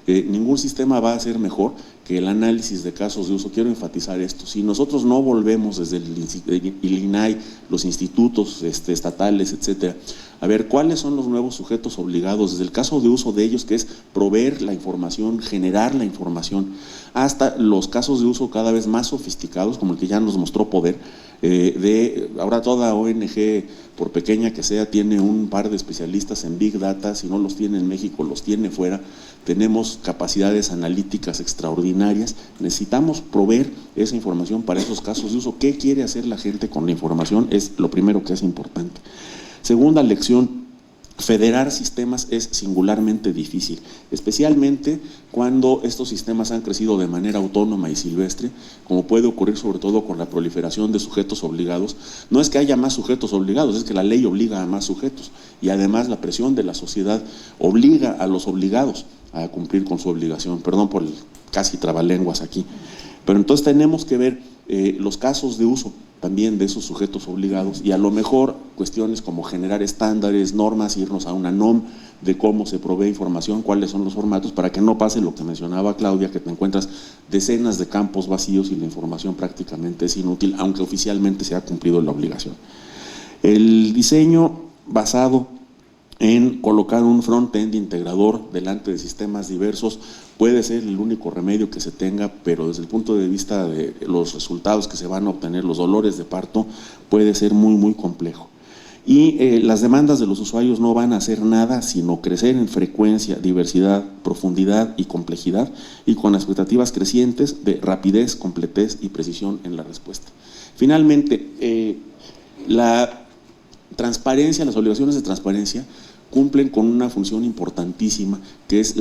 Ningún sistema va a ser mejor que el análisis de casos de uso. Quiero enfatizar esto: si nosotros no volvemos desde el INAI, los institutos estatales, etcétera, a ver cuáles son los nuevos sujetos obligados, desde el caso de uso de ellos, que es proveer la información, generar la información, hasta los casos de uso cada vez más sofisticados, como el que ya nos mostró Poder, ahora toda ONG, por pequeña que sea, tiene un par de especialistas en Big Data. Si no los tiene en México, los tiene fuera. Tenemos capacidades analíticas extraordinarias. Necesitamos proveer esa información para esos casos de uso. ¿Qué quiere hacer la gente con la información? Es lo primero que es importante. Segunda lección: federar sistemas es singularmente difícil, especialmente cuando estos sistemas han crecido de manera autónoma y silvestre, como puede ocurrir sobre todo con la proliferación de sujetos obligados. No es que haya más sujetos obligados, es que la ley obliga a más sujetos, y además la presión de la sociedad obliga a los obligados a cumplir con su obligación. Perdón por el casi trabalenguas aquí, pero entonces tenemos que ver los casos de uso también de esos sujetos obligados, y a lo mejor cuestiones como generar estándares, normas, irnos a una NOM de cómo se provee información, cuáles son los formatos, para que no pase lo que mencionaba Claudia, que te encuentras decenas de campos vacíos y la información prácticamente es inútil, aunque oficialmente se ha cumplido la obligación. El diseño basado en colocar un front-end integrador delante de sistemas diversos puede ser el único remedio que se tenga, pero desde el punto de vista de los resultados que se van a obtener, los dolores de parto, puede ser muy, muy complejo. Y las demandas de los usuarios no van a hacer nada sino crecer en frecuencia, diversidad, profundidad y complejidad, y con expectativas crecientes de rapidez, completez y precisión en la respuesta. Finalmente, la transparencia, las obligaciones de transparencia cumplen con una función importantísima, que es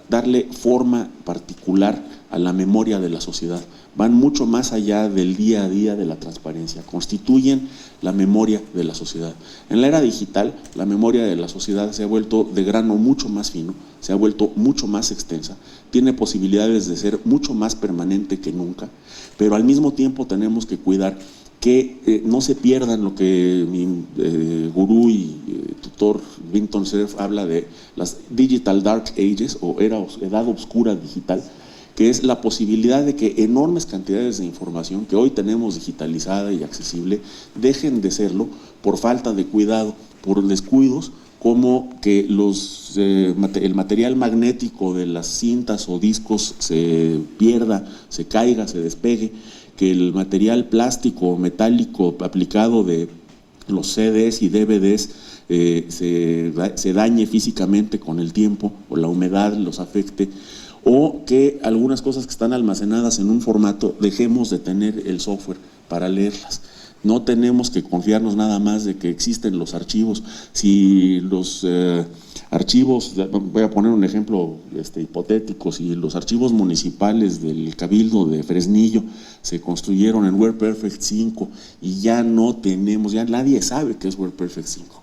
darle forma particular a la memoria de la sociedad. Van mucho más allá del día a día de la transparencia, constituyen la memoria de la sociedad. En la era digital, la memoria de la sociedad se ha vuelto de grano mucho más fino, se ha vuelto mucho más extensa, tiene posibilidades de ser mucho más permanente que nunca, pero al mismo tiempo tenemos que cuidar que no se pierdan lo que mi gurú y tutor Vinton Cerf habla de las Digital Dark Ages o edad oscura digital, que es la posibilidad de que enormes cantidades de información que hoy tenemos digitalizada y accesible dejen de serlo por falta de cuidado, por descuidos, como que el material magnético de las cintas o discos se pierda, se caiga, se despegue, que el material plástico o metálico aplicado de los CDs y DVDs se dañe físicamente con el tiempo o la humedad los afecte, o que algunas cosas que están almacenadas en un formato dejemos de tener el software para leerlas. No tenemos que confiarnos nada más de que existen los archivos. Si los archivos, voy a poner un ejemplo hipotético, si los archivos municipales del Cabildo de Fresnillo se construyeron en WordPerfect 5 y ya no tenemos, ya nadie sabe qué es WordPerfect 5.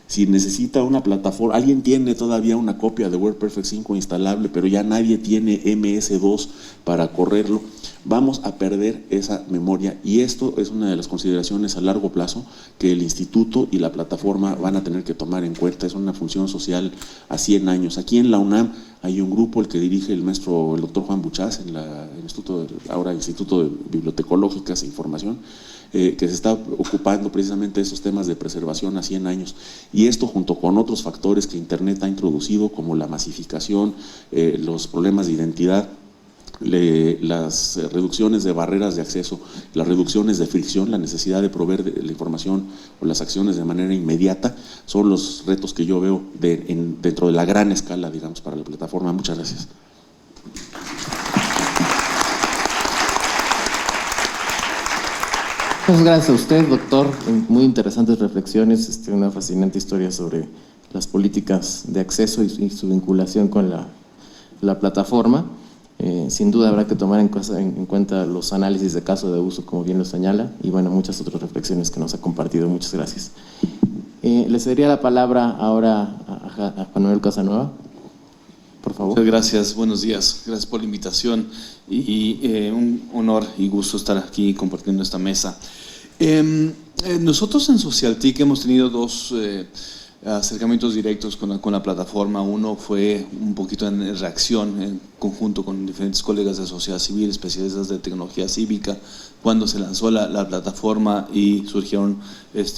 Si necesita una plataforma, alguien tiene todavía una copia de WordPerfect 5 instalable, pero ya nadie tiene MS2 para correrlo, vamos a perder esa memoria, y esto es una de las consideraciones a largo plazo que el instituto y la plataforma van a tener que tomar en cuenta. Es una función social a 100 años. Aquí en la UNAM hay un grupo, el que dirige el doctor Juan Buchás, en el Instituto de Bibliotecológicas e Información, que se está ocupando precisamente de esos temas de preservación a 100 años. Y esto, junto con otros factores que Internet ha introducido, como la masificación, los problemas de identidad, las reducciones de barreras de acceso, las reducciones de fricción, la necesidad de proveer la información o las acciones de manera inmediata, son los retos que yo veo dentro de la gran escala, digamos, para la plataforma. Muchas gracias. Muchas gracias a usted, doctor. Muy interesantes reflexiones, una fascinante historia sobre las políticas de acceso y su vinculación con la plataforma. Sin duda habrá que tomar en cuenta los análisis de caso de uso, como bien lo señala, y bueno, muchas otras reflexiones que nos ha compartido. Muchas gracias. Le cedería la palabra ahora a Juan Manuel Casanueva, por favor. Muchas gracias, buenos días, gracias por la invitación y un honor y gusto estar aquí compartiendo esta mesa. Nosotros en Socialtic hemos tenido dos acercamientos directos con la plataforma. Uno fue un poquito en reacción, en conjunto con diferentes colegas de sociedad civil, especialistas de tecnología cívica, cuando se lanzó la plataforma y surgieron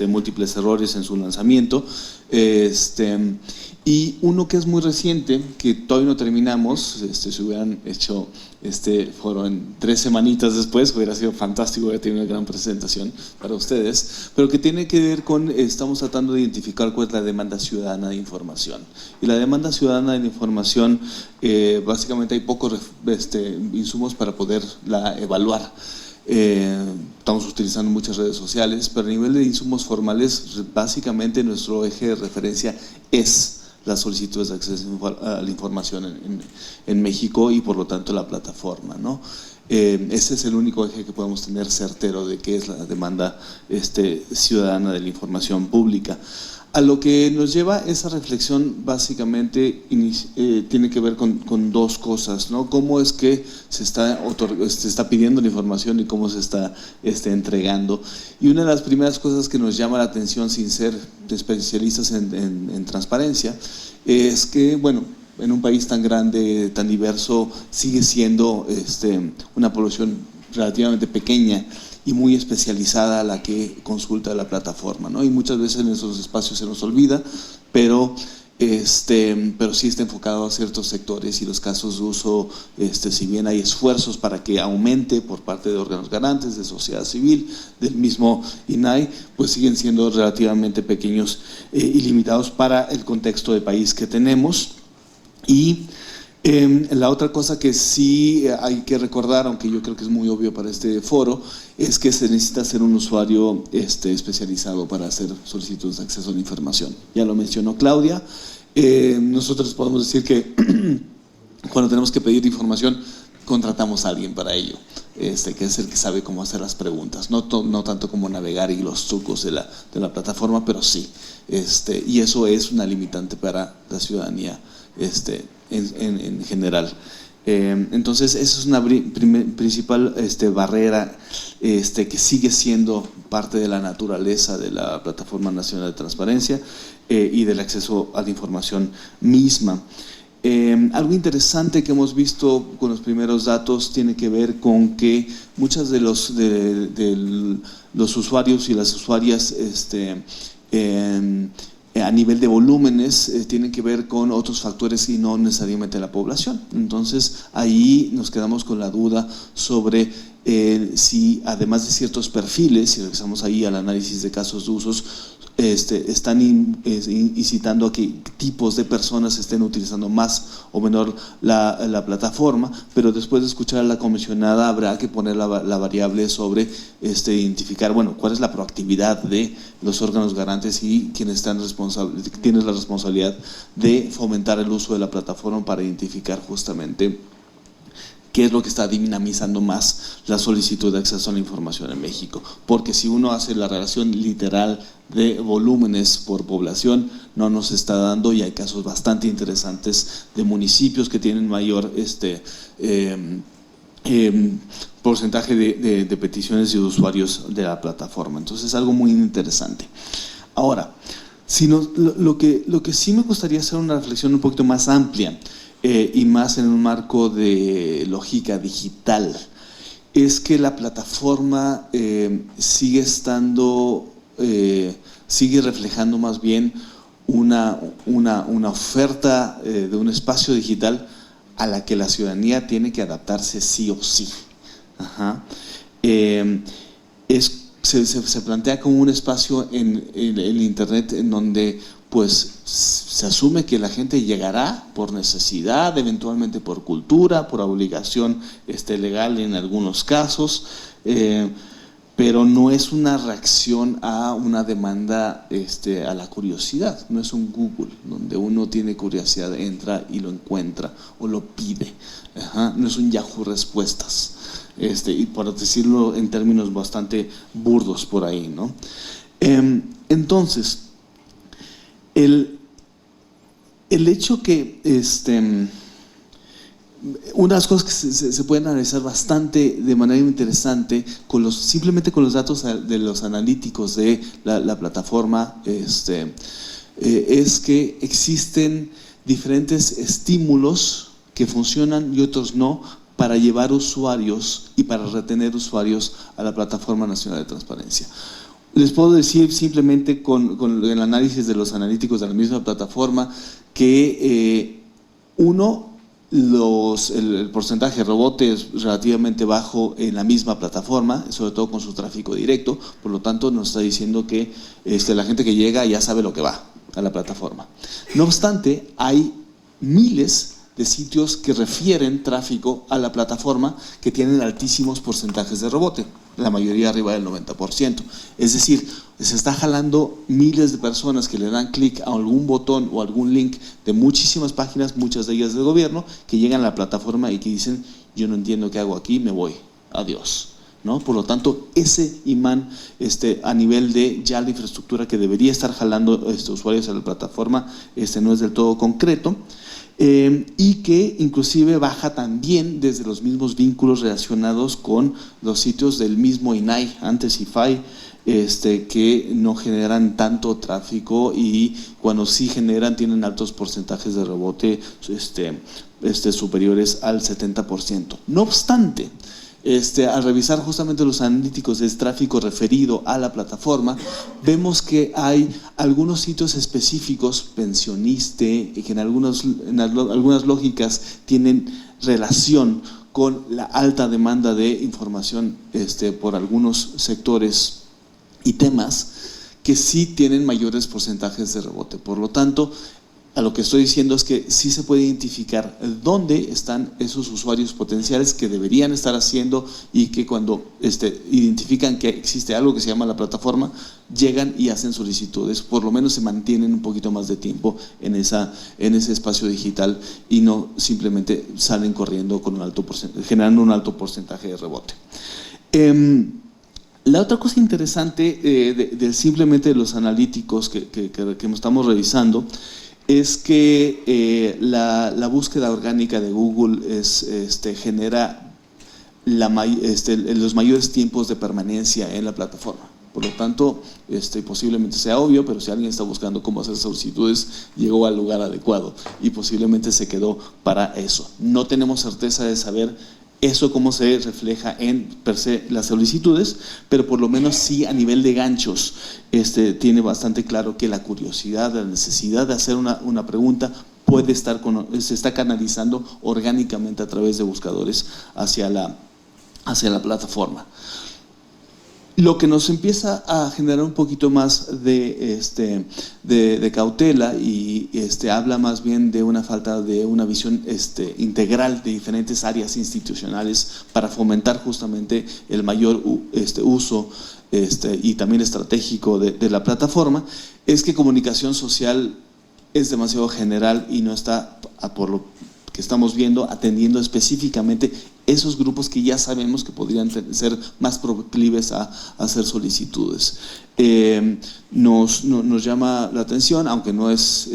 múltiples errores en su lanzamiento. Y uno que es muy reciente, que todavía no terminamos, si hubieran hecho foro en 3 semanitas después, hubiera sido fantástico, hubiera tenido una gran presentación para ustedes, pero que tiene que ver con, estamos tratando de identificar cuál es la demanda ciudadana de información. Y la demanda ciudadana de información, básicamente hay pocos insumos para poderla evaluar. Estamos utilizando muchas redes sociales, pero a nivel de insumos formales, básicamente nuestro eje de referencia es las solicitudes de acceso a la información en México y por lo tanto la plataforma, ¿no? Ese es el único eje que podemos tener certero de qué es la demanda ciudadana de la información pública. A lo que nos lleva esa reflexión básicamente tiene que ver con dos cosas, ¿no? Cómo es que se está pidiendo la información y cómo se está entregando. Y una de las primeras cosas que nos llama la atención, sin ser especialistas en transparencia, es que, bueno, en un país tan grande, tan diverso, sigue siendo una población relativamente pequeña y muy especializada la que consulta la plataforma, ¿no? Y muchas veces en esos espacios se nos olvida, pero sí está enfocado a ciertos sectores, y los casos de uso, si bien hay esfuerzos para que aumente por parte de órganos garantes, de sociedad civil, del mismo INAI, pues siguen siendo relativamente pequeños y limitados para el contexto de país que tenemos. Y La otra cosa que sí hay que recordar, aunque yo creo que es muy obvio para este foro, es que se necesita ser un usuario especializado para hacer solicitudes de acceso a la información. Ya lo mencionó Claudia. Nosotros podemos decir que cuando tenemos que pedir información, contratamos a alguien para ello, que es el que sabe cómo hacer las preguntas, no tanto como navegar y los trucos de la plataforma, pero sí. Y eso es una limitante para la ciudadanía en general. Entonces esa es una principal barrera que sigue siendo parte de la naturaleza de la Plataforma Nacional de Transparencia y del acceso a la información misma. Algo interesante que hemos visto con los primeros datos tiene que ver con que muchos de los usuarios y las usuarias a nivel de volúmenes tienen que ver con otros factores y no necesariamente la población. Entonces ahí nos quedamos con la duda sobre si además de ciertos perfiles, si regresamos ahí al análisis de casos de usos, están incitando a que tipos de personas estén utilizando más o menor la plataforma, pero después de escuchar a la comisionada habrá que poner la variable sobre identificar, bueno, cuál es la proactividad de los órganos garantes y quienes tienen la responsabilidad de fomentar el uso de la plataforma para identificar justamente qué es lo que está dinamizando más la solicitud de acceso a la información en México. Porque si uno hace la relación literal de volúmenes por población, no nos está dando, y hay casos bastante interesantes de municipios que tienen mayor porcentaje de peticiones de usuarios de la plataforma. Entonces es algo muy interesante. Ahora, lo que sí me gustaría hacer una reflexión un poquito más amplia, y más en un marco de lógica digital, es que la plataforma sigue reflejando más bien una oferta de un espacio digital a la que la ciudadanía tiene que adaptarse sí o sí. Se plantea como un espacio en el Internet en donde pues se asume que la gente llegará por necesidad, eventualmente por cultura, por obligación legal en algunos casos, pero no es una reacción a una demanda a la curiosidad. No es un Google donde uno tiene curiosidad, entra y lo encuentra o lo pide. No es un Yahoo Respuestas, y por decirlo en términos bastante burdos por ahí, ¿no? Entonces, el hecho que unas cosas que se pueden analizar bastante de manera interesante simplemente con los datos de los analíticos de la plataforma es que existen diferentes estímulos que funcionan y otros no para llevar usuarios y para retener usuarios a la Plataforma Nacional de Transparencia. Les puedo decir simplemente con el análisis de los analíticos de la misma plataforma que el porcentaje de rebote es relativamente bajo en la misma plataforma, sobre todo con su tráfico directo, por lo tanto nos está diciendo que la gente que llega ya sabe lo que va a la plataforma. No obstante, hay miles de sitios que refieren tráfico a la plataforma que tienen altísimos porcentajes de rebote, la mayoría arriba del 90%. Es decir, se está jalando miles de personas que le dan clic a algún botón o algún link de muchísimas páginas, muchas de ellas del gobierno, que llegan a la plataforma y que dicen: yo no entiendo qué hago aquí, me voy, adiós, ¿no? Por lo tanto, ese imán a nivel de ya la infraestructura que debería estar jalando usuarios a la plataforma no es del todo concreto. Y que inclusive baja también desde los mismos vínculos relacionados con los sitios del mismo INAI, antes IFAI, que no generan tanto tráfico y cuando sí generan tienen altos porcentajes de rebote superiores al 70%. No obstante, al revisar justamente los analíticos del tráfico referido a la plataforma, vemos que hay algunos sitios específicos, Pensioniste, que en algunas lógicas tienen relación con la alta demanda de información por algunos sectores y temas que sí tienen mayores porcentajes de rebote. Por lo tanto, a lo que estoy diciendo es que sí se puede identificar dónde están esos usuarios potenciales que deberían estar haciendo y que cuando identifican que existe algo que se llama la plataforma, llegan y hacen solicitudes, por lo menos se mantienen un poquito más de tiempo en ese espacio digital y no simplemente salen corriendo con generando un alto porcentaje de rebote. La otra cosa interesante simplemente de los analíticos que estamos revisando es que la búsqueda orgánica de Google genera los mayores tiempos de permanencia en la plataforma. Por lo tanto, posiblemente sea obvio, pero si alguien está buscando cómo hacer solicitudes, llegó al lugar adecuado y posiblemente se quedó para eso. No tenemos certeza de saber eso cómo se refleja en per se las solicitudes, pero por lo menos sí a nivel de ganchos tiene bastante claro que la curiosidad, la necesidad de hacer una pregunta se está canalizando orgánicamente a través de buscadores hacia la plataforma. Lo que nos empieza a generar un poquito más de cautela y habla más bien de una falta de una visión integral de diferentes áreas institucionales para fomentar justamente el mayor uso y también estratégico de la plataforma, es que comunicación social es demasiado general y no está, por lo que estamos viendo, atendiendo específicamente esos grupos que ya sabemos que podrían ser más proclives a hacer solicitudes. Nos llama la atención, aunque no es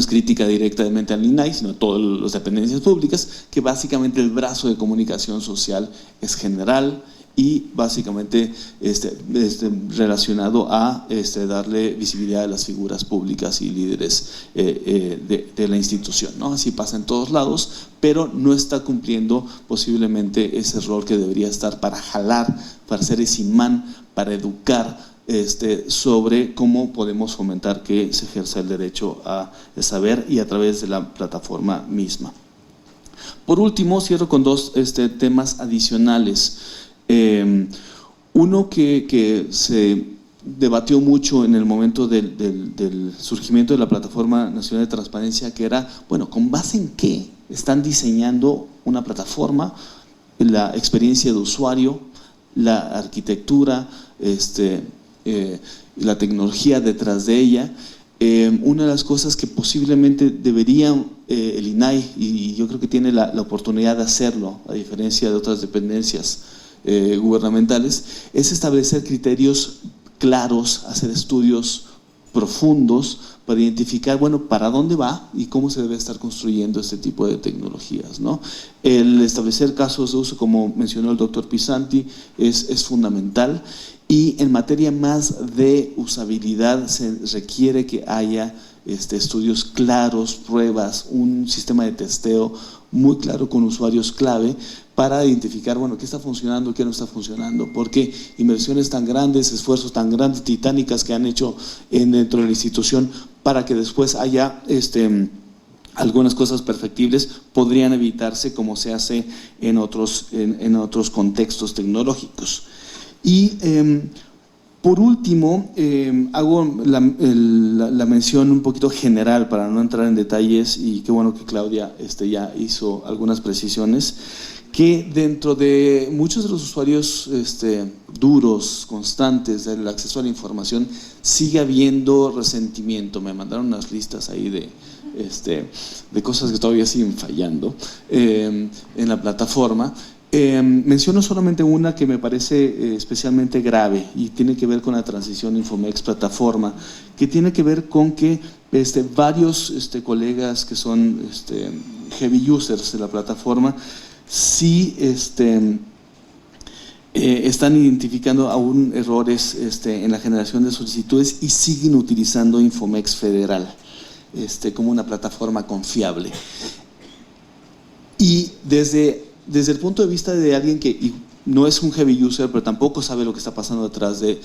crítica directamente al INAI, sino a todas las dependencias públicas, que básicamente el brazo de comunicación social es general y básicamente relacionado a darle visibilidad a las figuras públicas y líderes de la institución, ¿no? Así pasa en todos lados, pero no está cumpliendo posiblemente ese rol que debería estar para jalar, para ser ese imán, para educar sobre cómo podemos fomentar que se ejerza el derecho a saber y a través de la plataforma misma. Por último, cierro con dos temas adicionales. Uno que se debatió mucho en el momento del surgimiento de la Plataforma Nacional de Transparencia, que era, bueno, ¿con base en qué están diseñando una plataforma? La experiencia de usuario, la arquitectura, la tecnología detrás de ella. Una de las cosas que posiblemente debería el INAI, y yo creo que tiene la oportunidad de hacerlo, a diferencia de otras dependencias gubernamentales, es establecer criterios claros, hacer estudios profundos para identificar, bueno, para dónde va y cómo se debe estar construyendo este tipo de tecnologías, ¿no? El establecer casos de uso, como mencionó el doctor Pisanti, es fundamental, y en materia más de usabilidad se requiere que haya estudios claros, pruebas, un sistema de testeo muy claro con usuarios clave para identificar, bueno, qué está funcionando, qué no está funcionando, porque inversiones tan grandes, esfuerzos tan grandes, titánicas que han hecho dentro de la institución para que después haya algunas cosas perfectibles podrían evitarse, como se hace en otros contextos tecnológicos. Y por último, hago la mención un poquito general para no entrar en detalles, y qué bueno que Claudia ya hizo algunas precisiones, que dentro de muchos de los usuarios duros, constantes del acceso a la información, sigue habiendo resentimiento. Me mandaron unas listas ahí de cosas que todavía siguen fallando en la plataforma. Menciono solamente una que me parece especialmente grave y tiene que ver con la transición Infomex plataforma, que tiene que ver con que varios colegas que son heavy users de la plataforma sí están identificando aún errores en la generación de solicitudes y siguen utilizando Infomex Federal como una plataforma confiable. Y desde el punto de vista de alguien que no es un heavy user, pero tampoco sabe lo que está pasando detrás de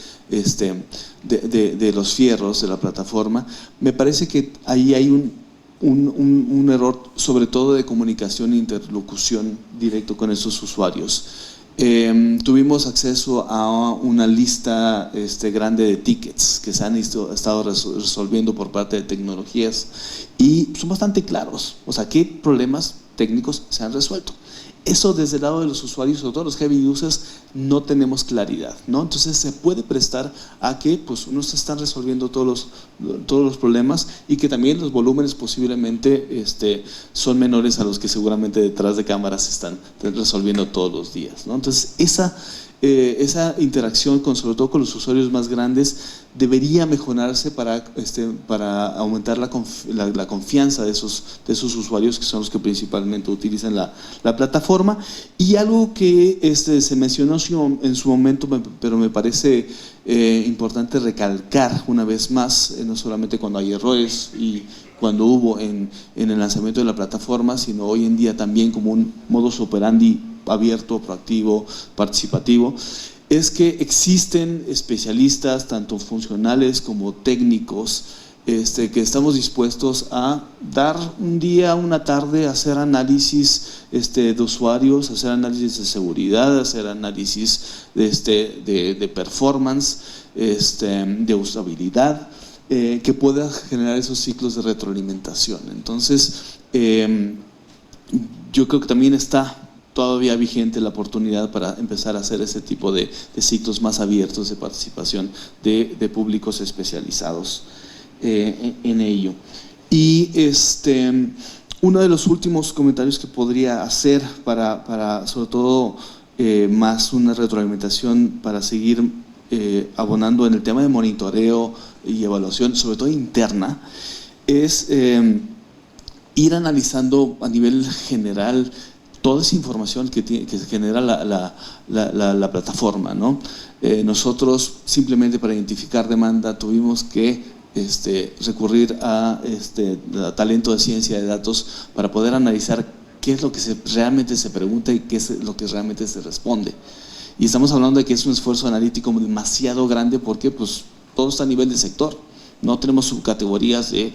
los fierros de la plataforma, me parece que ahí hay un error, sobre todo de comunicación e interlocución directo con esos usuarios. tuvimos acceso a una lista grande de tickets que se han estado resolviendo por parte de tecnologías y son bastante claros, o sea, qué problemas técnicos se han resuelto. Eso desde el lado de los usuarios, sobre todo los heavy users, no tenemos claridad, ¿no? Entonces se puede prestar a que pues, no se están resolviendo todos los problemas y que también los volúmenes posiblemente son menores a los que seguramente detrás de cámaras se están resolviendo todos los días, ¿no? Entonces esa interacción sobre todo con los usuarios más grandes debería mejorarse para aumentar la confianza de esos usuarios que son los que principalmente utilizan la plataforma. Y algo que se mencionó en su momento, pero me parece importante recalcar una vez más, no solamente cuando hay errores y cuando hubo en el lanzamiento de la plataforma, sino hoy en día también como un modus operandi abierto, proactivo, participativo, es que existen especialistas, tanto funcionales como técnicos, que estamos dispuestos a dar un día, una tarde, a hacer análisis de usuarios, hacer análisis de seguridad, hacer análisis de performance, de usabilidad, que pueda generar esos ciclos de retroalimentación. Entonces, yo creo que también está todavía vigente la oportunidad para empezar a hacer ese tipo de ciclos más abiertos de participación de públicos especializados en ello. Y uno de los últimos comentarios que podría hacer para sobre todo más una retroalimentación para seguir abonando en el tema de monitoreo y evaluación, sobre todo interna, es ir analizando a nivel general toda esa información que genera la plataforma, ¿no? Nosotros simplemente para identificar demanda tuvimos que recurrir a talento de ciencia de datos para poder analizar qué es lo que realmente se pregunta y qué es lo que realmente se responde. Y estamos hablando de que es un esfuerzo analítico demasiado grande porque pues, todo está a nivel de sector, no tenemos subcategorías de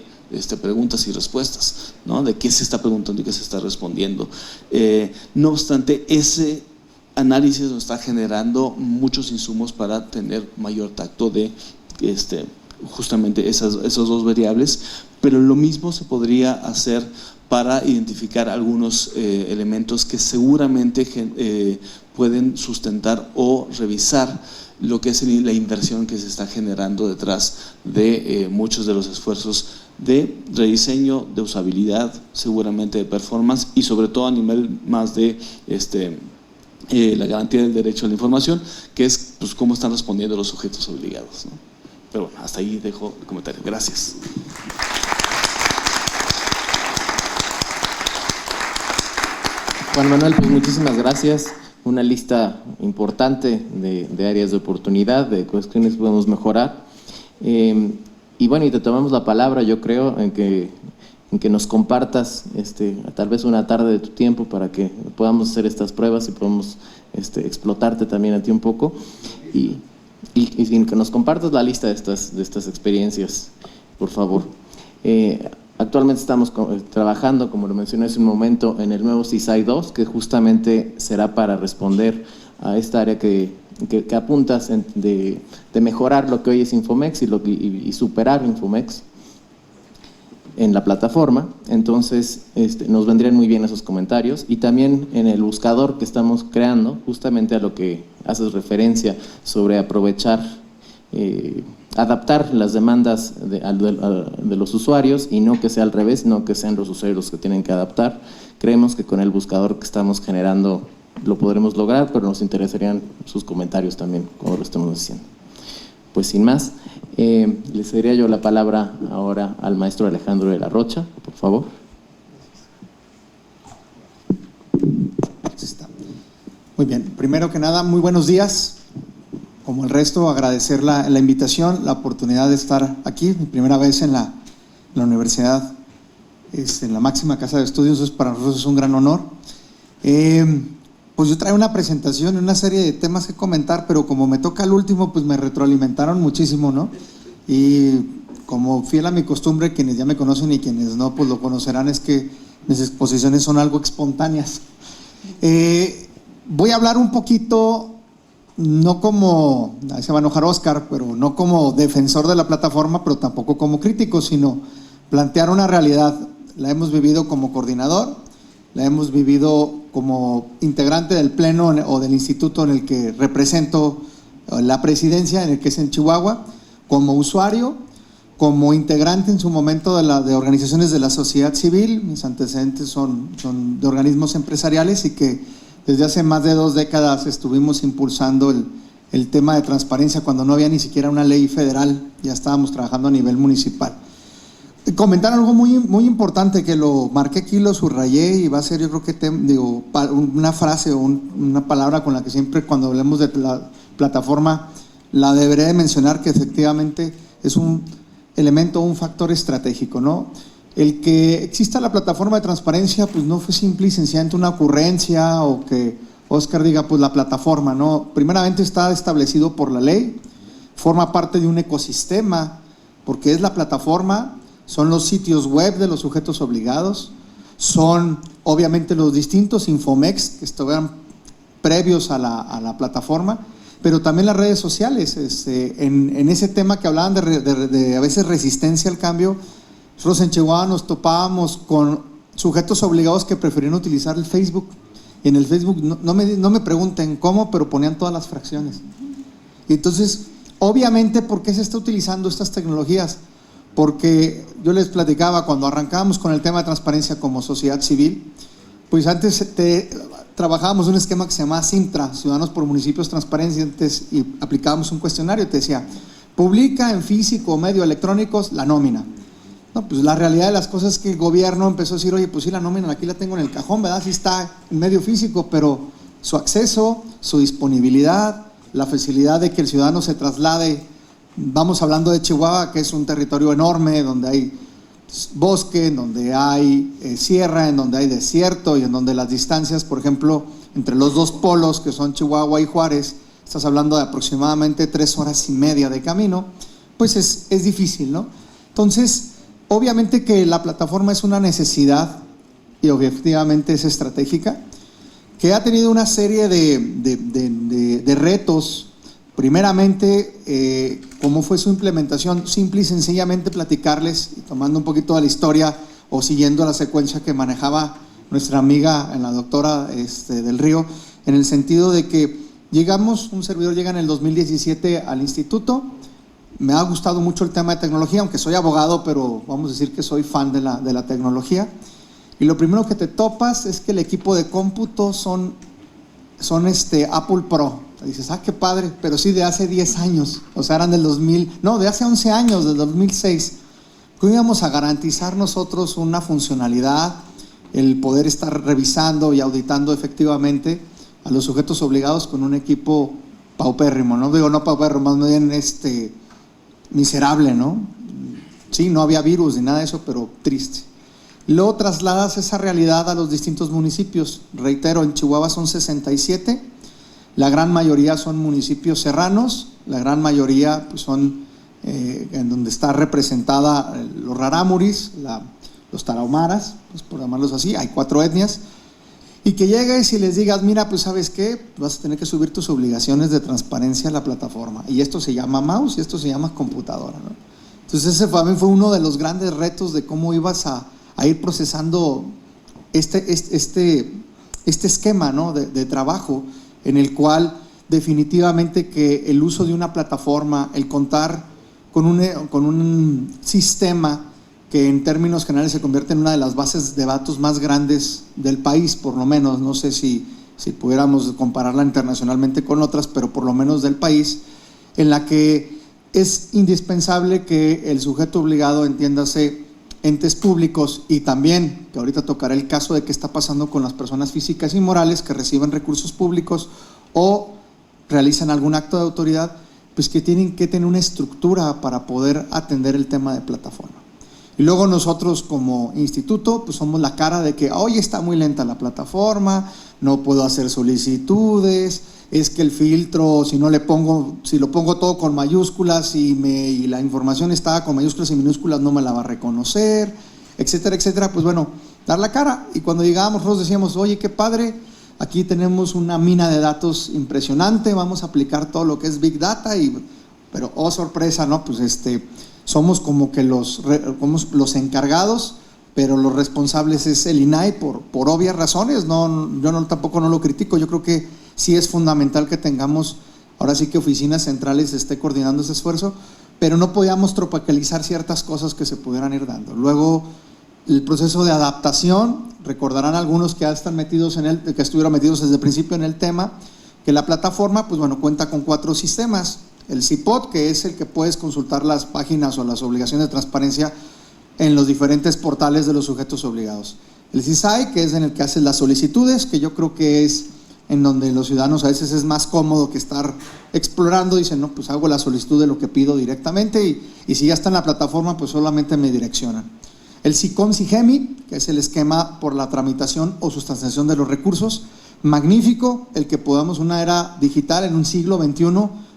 preguntas y respuestas, ¿no? De qué se está preguntando y qué se está respondiendo. No obstante, ese análisis nos está generando muchos insumos para tener mayor tacto de justamente esas dos variables, pero lo mismo se podría hacer para identificar algunos elementos que seguramente pueden sustentar o revisar lo que es la inversión que se está generando detrás de muchos de los esfuerzos de rediseño, de usabilidad, seguramente de performance y sobre todo a nivel más de la garantía del derecho a la información, que es pues, cómo están respondiendo los sujetos obligados, ¿no? Pero bueno, hasta ahí dejo el comentario. Gracias. Juan Manuel, pues muchísimas gracias. Una lista importante de áreas de oportunidad, de cuestiones que podemos mejorar. Y bueno, y te tomamos la palabra, yo creo, en que nos compartas tal vez una tarde de tu tiempo para que podamos hacer estas pruebas y podamos explotarte también a ti un poco. Y que nos compartas la lista de estas experiencias, por favor. Actualmente estamos trabajando, como lo mencioné hace un momento, en el nuevo CISAI 2, que justamente será para responder a esta área que apuntas de mejorar lo que hoy es Infomex y superar Infomex en la plataforma. Entonces nos vendrían muy bien esos comentarios, y también en el buscador que estamos creando, justamente a lo que haces referencia sobre aprovechar, adaptar las demandas de los usuarios, y no que sea al revés, no que sean los usuarios los que tienen que adaptar. Creemos que con el buscador que estamos generando lo podremos lograr, pero nos interesarían sus comentarios también, como lo estamos haciendo. Pues sin más, le cedería yo la palabra ahora al maestro Alejandro de la Rocha, por favor. Muy bien, primero que nada, muy buenos días. Como el resto, agradecer la invitación, la oportunidad de estar aquí, mi primera vez en la universidad, en la máxima casa de estudios, para nosotros es un gran honor. Pues yo traigo una presentación y una serie de temas que comentar, pero como me toca el último, pues me retroalimentaron muchísimo, ¿no? Y como fiel a mi costumbre, quienes ya me conocen y quienes no, pues lo conocerán, es que mis exposiciones son algo espontáneas. Voy a hablar un poquito, no como, ahí se va a enojar Oscar, pero no como defensor de la plataforma, pero tampoco como crítico, sino plantear una realidad. La hemos vivido como coordinador, la hemos vivido como integrante del pleno o del instituto en el que represento la presidencia, en el que es en Chihuahua, como usuario, como integrante en su momento de organizaciones de la sociedad civil. Mis antecedentes son de organismos empresariales y que desde hace más de 2 décadas estuvimos impulsando el tema de transparencia cuando no había ni siquiera una ley federal, ya estábamos trabajando a nivel municipal. Comentar algo muy importante que lo marqué aquí, lo subrayé y va a ser, yo creo que una frase o una palabra con la que siempre cuando hablemos de la plataforma la deberé de mencionar, que efectivamente es un elemento, un factor estratégico, ¿no? El que exista la plataforma de transparencia, pues no fue simple y sencillamente una ocurrencia o que Oscar diga, pues la plataforma, ¿no? Primeramente está establecido por la ley, forma parte de un ecosistema, porque es la plataforma, son los sitios web de los sujetos obligados, son obviamente los distintos Infomex que estuvieran previos a la plataforma, pero también las redes sociales. En ese tema que hablaban de a veces resistencia al cambio, nosotros en Chihuahua nos topábamos con sujetos obligados que preferían utilizar el Facebook. Y en el Facebook, no me pregunten cómo, pero ponían todas las fracciones. Y entonces, obviamente, ¿por qué se está utilizando estas tecnologías? Porque yo les platicaba, cuando arrancábamos con el tema de transparencia como sociedad civil, pues antes trabajábamos un esquema que se llamaba Sintra, Ciudadanos por Municipios Transparentes, y aplicábamos un cuestionario, te decía, publica en físico o medio electrónicos la nómina. No, pues la realidad de las cosas es que el gobierno empezó a decir, oye, pues sí, la nómina aquí la tengo en el cajón, ¿verdad? Sí está en medio físico, pero su acceso, su disponibilidad, la facilidad de que el ciudadano se traslade. Vamos hablando de Chihuahua, que es un territorio enorme, donde hay bosque, en donde hay sierra, en donde hay desierto y en donde las distancias, por ejemplo, entre los 2 polos que son Chihuahua y Juárez, estás hablando de aproximadamente 3 horas y media de camino, pues es difícil, ¿no? Entonces, obviamente que la plataforma es una necesidad y objetivamente es estratégica, que ha tenido una serie de retos. Primeramente, ¿cómo fue su implementación? Simple y sencillamente platicarles, y tomando un poquito de la historia o siguiendo la secuencia que manejaba nuestra amiga, la doctora del Río, en el sentido de que un servidor llega en el 2017 al instituto. Me ha gustado mucho el tema de tecnología, aunque soy abogado, pero vamos a decir que soy fan de la tecnología. Y lo primero que te topas es que el equipo de cómputo son Apple Pro. Dices, qué padre, pero sí de hace 10 años, o sea, eran del 2000, no, de hace 11 años, del 2006. ¿Cómo íbamos a garantizar nosotros una funcionalidad, el poder estar revisando y auditando efectivamente a los sujetos obligados con un equipo paupérrimo? No digo no paupérrimo, más bien miserable, ¿no? Sí, no había virus ni nada de eso, pero triste. Luego trasladas esa realidad a los distintos municipios. Reitero, en Chihuahua son 67. La gran mayoría son municipios serranos, la gran mayoría pues, son en donde está representada los rarámuris, los tarahumaras, pues, por llamarlos así, hay 4 etnias, y que llegues y les digas, mira, pues ¿sabes qué? Vas a tener que subir tus obligaciones de transparencia a la plataforma, y esto se llama mouse y esto se llama computadora, ¿no? Entonces ese para mí fue uno de los grandes retos de cómo ibas a ir procesando este esquema, ¿no? de trabajo, en el cual definitivamente que el uso de una plataforma, el contar con un sistema que en términos generales se convierte en una de las bases de datos más grandes del país, por lo menos, no sé si pudiéramos compararla internacionalmente con otras, pero por lo menos del país, en la que es indispensable que el sujeto obligado, entiéndase, entes públicos, y también, que ahorita tocará el caso de qué está pasando con las personas físicas y morales que reciben recursos públicos o realizan algún acto de autoridad, pues que tienen que tener una estructura para poder atender el tema de plataforma. Y luego nosotros como instituto, pues somos la cara de que, oye, está muy lenta la plataforma, no puedo hacer solicitudes, es que el filtro, si lo pongo todo con mayúsculas y la información está con mayúsculas y minúsculas, no me la va a reconocer, etcétera, etcétera. Pues bueno, dar la cara. Y cuando llegábamos nosotros decíamos, oye, qué padre, aquí tenemos una mina de datos impresionante, vamos a aplicar todo lo que es Big Data, pero oh sorpresa, ¿no? Pues somos como que los encargados, pero los responsables es el INAI por obvias razones. Yo tampoco no lo critico, yo creo que sí es fundamental que tengamos, ahora sí que oficinas centrales esté coordinando ese esfuerzo, pero no podíamos tropicalizar ciertas cosas que se pudieran ir dando. Luego, el proceso de adaptación, recordarán algunos que ya están metidos que estuvieron metidos desde el principio en el tema, que la plataforma, pues bueno, cuenta con 4 sistemas. El CIPOT, que es el que puedes consultar las páginas o las obligaciones de transparencia en los diferentes portales de los sujetos obligados. El CISAI, que es en el que haces las solicitudes, que yo creo que es en donde los ciudadanos a veces es más cómodo que estar explorando, dicen, no, pues hago la solicitud de lo que pido directamente y si ya está en la plataforma, pues solamente me direccionan. El SICOM-SIGEMI, que es el esquema por la tramitación o sustanciación de los recursos, magnífico, el que podamos una era digital en un siglo XXI,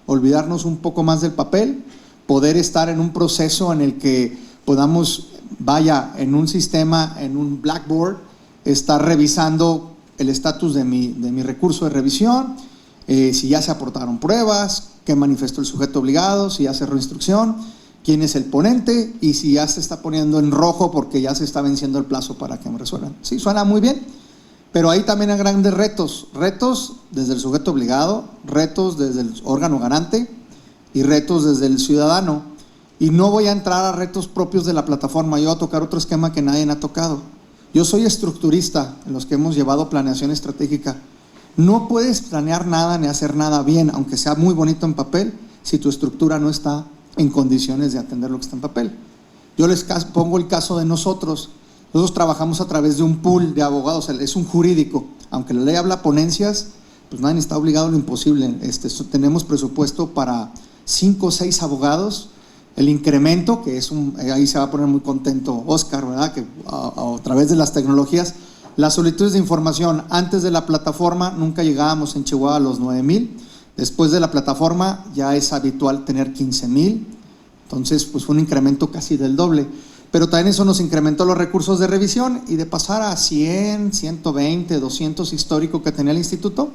olvidarnos un poco más del papel, poder estar en un proceso en el que podamos, en un sistema, en un Blackboard, estar revisando el estatus de mi recurso de revisión, si ya se aportaron pruebas, qué manifestó el sujeto obligado, si ya cerró instrucción, quién es el ponente y si ya se está poniendo en rojo porque ya se está venciendo el plazo para que me resuelvan. Sí, suena muy bien, pero ahí también hay grandes retos desde el sujeto obligado, retos desde el órgano garante y retos desde el ciudadano. Y no voy a entrar a retos propios de la plataforma, yo voy a tocar otro esquema que nadie ha tocado. Yo soy estructurista en los que hemos llevado planeación estratégica. No puedes planear nada ni hacer nada bien, aunque sea muy bonito en papel, si tu estructura no está en condiciones de atender lo que está en papel. Yo les pongo el caso de nosotros. Nosotros trabajamos a través de un pool de abogados, es un jurídico. Aunque la ley habla ponencias, pues nadie está obligado a lo imposible. Tenemos presupuesto para 5 o 6 abogados. El incremento, que es ahí se va a poner muy contento Oscar, ¿verdad? Que a través de las tecnologías, las solicitudes de información antes de la plataforma nunca llegábamos en Chihuahua a los 9,000. Después de la plataforma ya es habitual tener 15,000. Entonces, pues fue un incremento casi del doble. Pero también eso nos incrementó los recursos de revisión y de pasar a 100, 120, 200 histórico que tenía el instituto.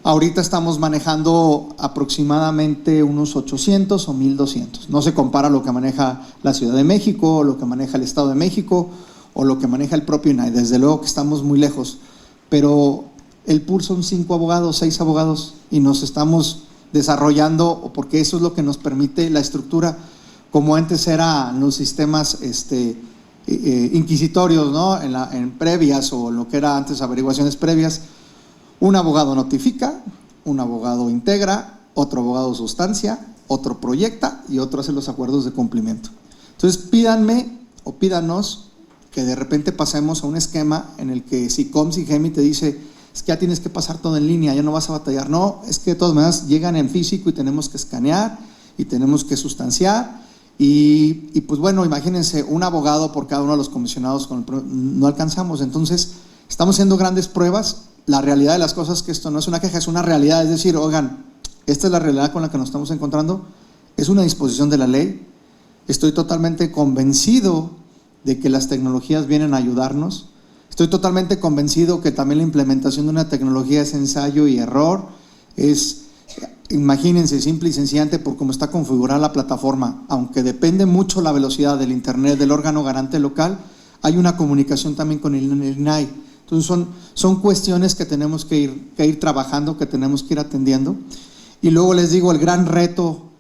Ahorita estamos manejando aproximadamente unos 800 o 1,200. No se compara lo que maneja la Ciudad de México, o lo que maneja el Estado de México, o lo que maneja el propio INAI. Desde luego que estamos muy lejos, pero el pool son 5 abogados, 6 abogados, y nos estamos desarrollando, porque eso es lo que nos permite la estructura, como antes eran los sistemas inquisitorios, ¿no? En previas, o lo que era antes averiguaciones previas. Un abogado notifica, un abogado integra, otro abogado sustancia, otro proyecta y otro hace los acuerdos de cumplimiento. Entonces pídanme o pídanos que de repente pasemos a un esquema en el que SICOM-SIGEMI te dice, es que ya tienes que pasar todo en línea, ya no vas a batallar. No, es que de todas maneras llegan en físico y tenemos que escanear y tenemos que sustanciar y pues bueno, imagínense, un abogado por cada uno de los comisionados no alcanzamos. Entonces estamos haciendo grandes pruebas. La realidad de las cosas, que esto no es una queja, es una realidad, es decir, oigan, esta es la realidad con la que nos estamos encontrando, es una disposición de la ley. Estoy totalmente convencido de que las tecnologías vienen a ayudarnos. Estoy totalmente convencido que también la implementación de una tecnología es ensayo y error. Imagínense, simple y sencillamente, por cómo está configurada la plataforma, aunque depende mucho la velocidad del internet del órgano garante local, hay una comunicación también con el INAI. Entonces son cuestiones que tenemos que ir trabajando, que tenemos que ir atendiendo. Y luego les digo, el gran reto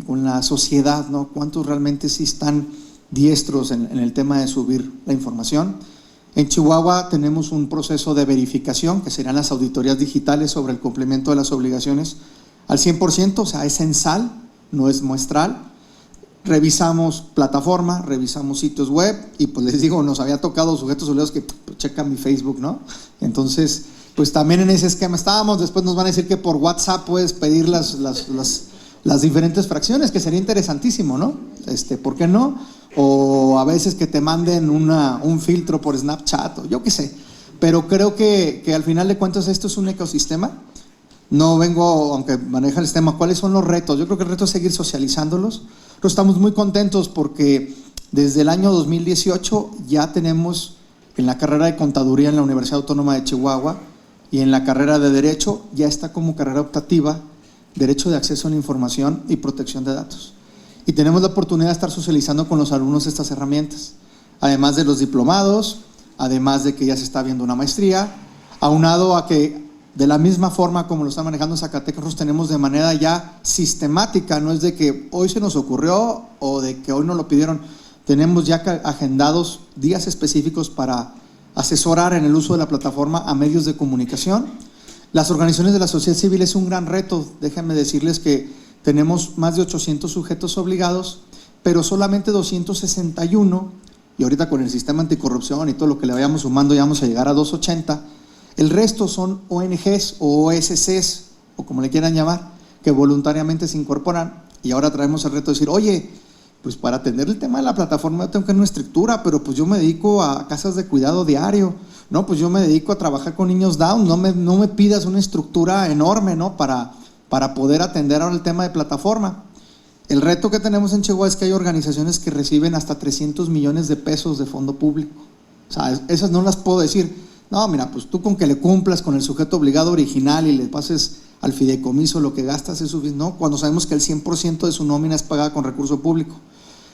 con la sociedad, ¿no? ¿Cuántos realmente sí están diestros en el tema de subir la información? En Chihuahua tenemos un proceso de verificación, que serán las auditorías digitales sobre el cumplimiento de las obligaciones al 100%, o sea, es censal, no es muestral. Revisamos plataforma, revisamos sitios web y pues les digo, nos había tocado sujetos obligados que pues, checan mi Facebook, ¿no? Entonces, pues también en ese esquema estábamos. Después nos van a decir que por WhatsApp puedes pedir las diferentes fracciones, que sería interesantísimo, ¿no? ¿Por qué no? O a veces que te manden un filtro por Snapchat o yo qué sé. Pero creo que al final de cuentas esto es un ecosistema. No vengo, aunque maneja el sistema, ¿cuáles son los retos? Yo creo que el reto es seguir socializándolos. Pero estamos muy contentos porque desde el año 2018 ya tenemos en la carrera de contaduría en la Universidad Autónoma de Chihuahua y en la carrera de Derecho ya está como carrera optativa Derecho de Acceso a la Información y Protección de Datos. Y tenemos la oportunidad de estar socializando con los alumnos estas herramientas, además de los diplomados, además de que ya se está viendo una maestría, aunado a que de la misma forma como lo están manejando Zacatecas, nosotros tenemos de manera ya sistemática, no es de que hoy se nos ocurrió o de que hoy nos lo pidieron, tenemos ya agendados días específicos para asesorar en el uso de la plataforma a medios de comunicación. Las organizaciones de la sociedad civil es un gran reto, déjenme decirles que tenemos más de 800 sujetos obligados, pero solamente 261, y ahorita con el sistema anticorrupción y todo lo que le vayamos sumando ya vamos a llegar a 280, el resto son ONGs o OSCs, o como le quieran llamar, que voluntariamente se incorporan, y ahora traemos el reto de decir, oye, pues para atender el tema de la plataforma yo tengo que tener una estructura, pero pues yo me dedico a casas de cuidado diario, no, pues yo me dedico a trabajar con niños down, no me pidas una estructura enorme, ¿no? Para poder atender ahora el tema de plataforma. El reto que tenemos en Chihuahua es que hay organizaciones que reciben hasta 300 millones de pesos de fondo público. O sea, esas no las puedo decir. No, mira, pues tú con que le cumplas con el sujeto obligado original y le pases al fideicomiso lo que gastas es suficiente. No, cuando sabemos que el 100% de su nómina es pagada con recurso público.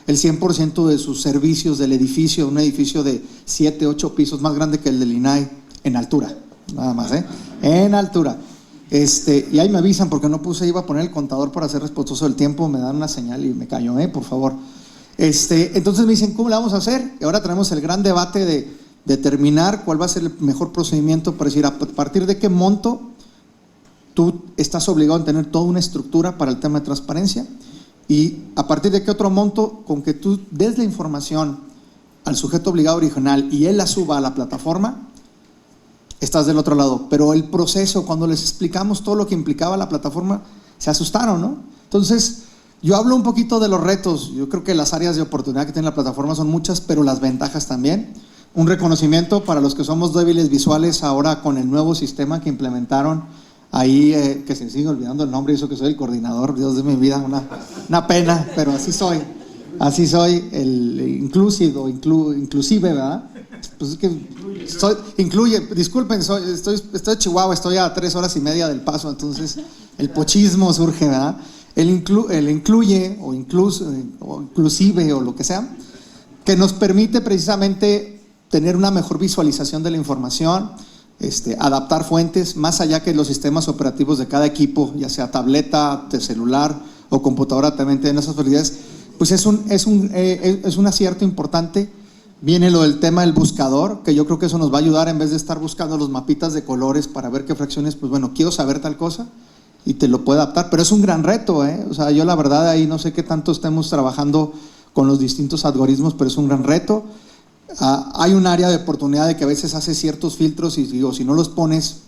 El 100% de sus servicios del edificio, un edificio de 7, 8 pisos más grande que el del INAI, en altura, nada más, en altura. Y ahí me avisan porque no puse, iba a poner el contador para ser respetuoso del tiempo, me dan una señal y me callo, por favor. Entonces me dicen, ¿cómo le vamos a hacer? Y ahora tenemos el gran debate de determinar cuál va a ser el mejor procedimiento para decir a partir de qué monto tú estás obligado a tener toda una estructura para el tema de transparencia y a partir de qué otro monto con que tú des la información al sujeto obligado original y él la suba a la plataforma, estás del otro lado. Pero el proceso, cuando les explicamos todo lo que implicaba la plataforma, se asustaron, ¿no? Entonces, yo hablo un poquito de los retos. Yo creo que las áreas de oportunidad que tiene la plataforma son muchas, pero las ventajas también. Un reconocimiento para los que somos débiles visuales ahora con el nuevo sistema que implementaron ahí, que se sigue olvidando el nombre, y eso que soy el coordinador, Dios de mi vida, una pena, pero así soy, el inclusive, ¿verdad? Pues es que disculpen, estoy de Chihuahua, estoy a 3 horas y media del Paso, entonces el pochismo surge, ¿verdad? El incluye o inclusive o lo que sea, que nos permite precisamente tener una mejor visualización de la información, adaptar fuentes, más allá que los sistemas operativos de cada equipo, ya sea tableta, de celular o computadora, también tienen esas facilidades, pues es un acierto importante. Viene lo del tema del buscador, que yo creo que eso nos va a ayudar en vez de estar buscando los mapitas de colores para ver qué fracciones, pues bueno, quiero saber tal cosa y te lo puede adaptar, pero es un gran reto, O sea, yo la verdad ahí no sé qué tanto estemos trabajando con los distintos algoritmos, pero es un gran reto. Hay un área de oportunidad de que a veces hace ciertos filtros y digo, si no los pones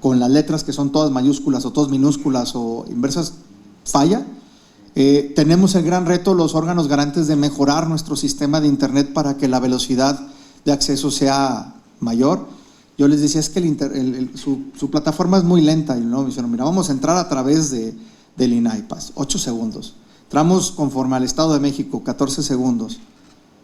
con las letras que son todas mayúsculas o todas minúsculas o inversas, falla. Tenemos el gran reto, los órganos garantes, de mejorar nuestro sistema de internet para que la velocidad de acceso sea mayor. Yo les decía, es que su plataforma es muy lenta, y no me dijeron, mira, vamos a entrar a través del INAIPAS, 8 segundos. Entramos conforme al Estado de México, 14 segundos.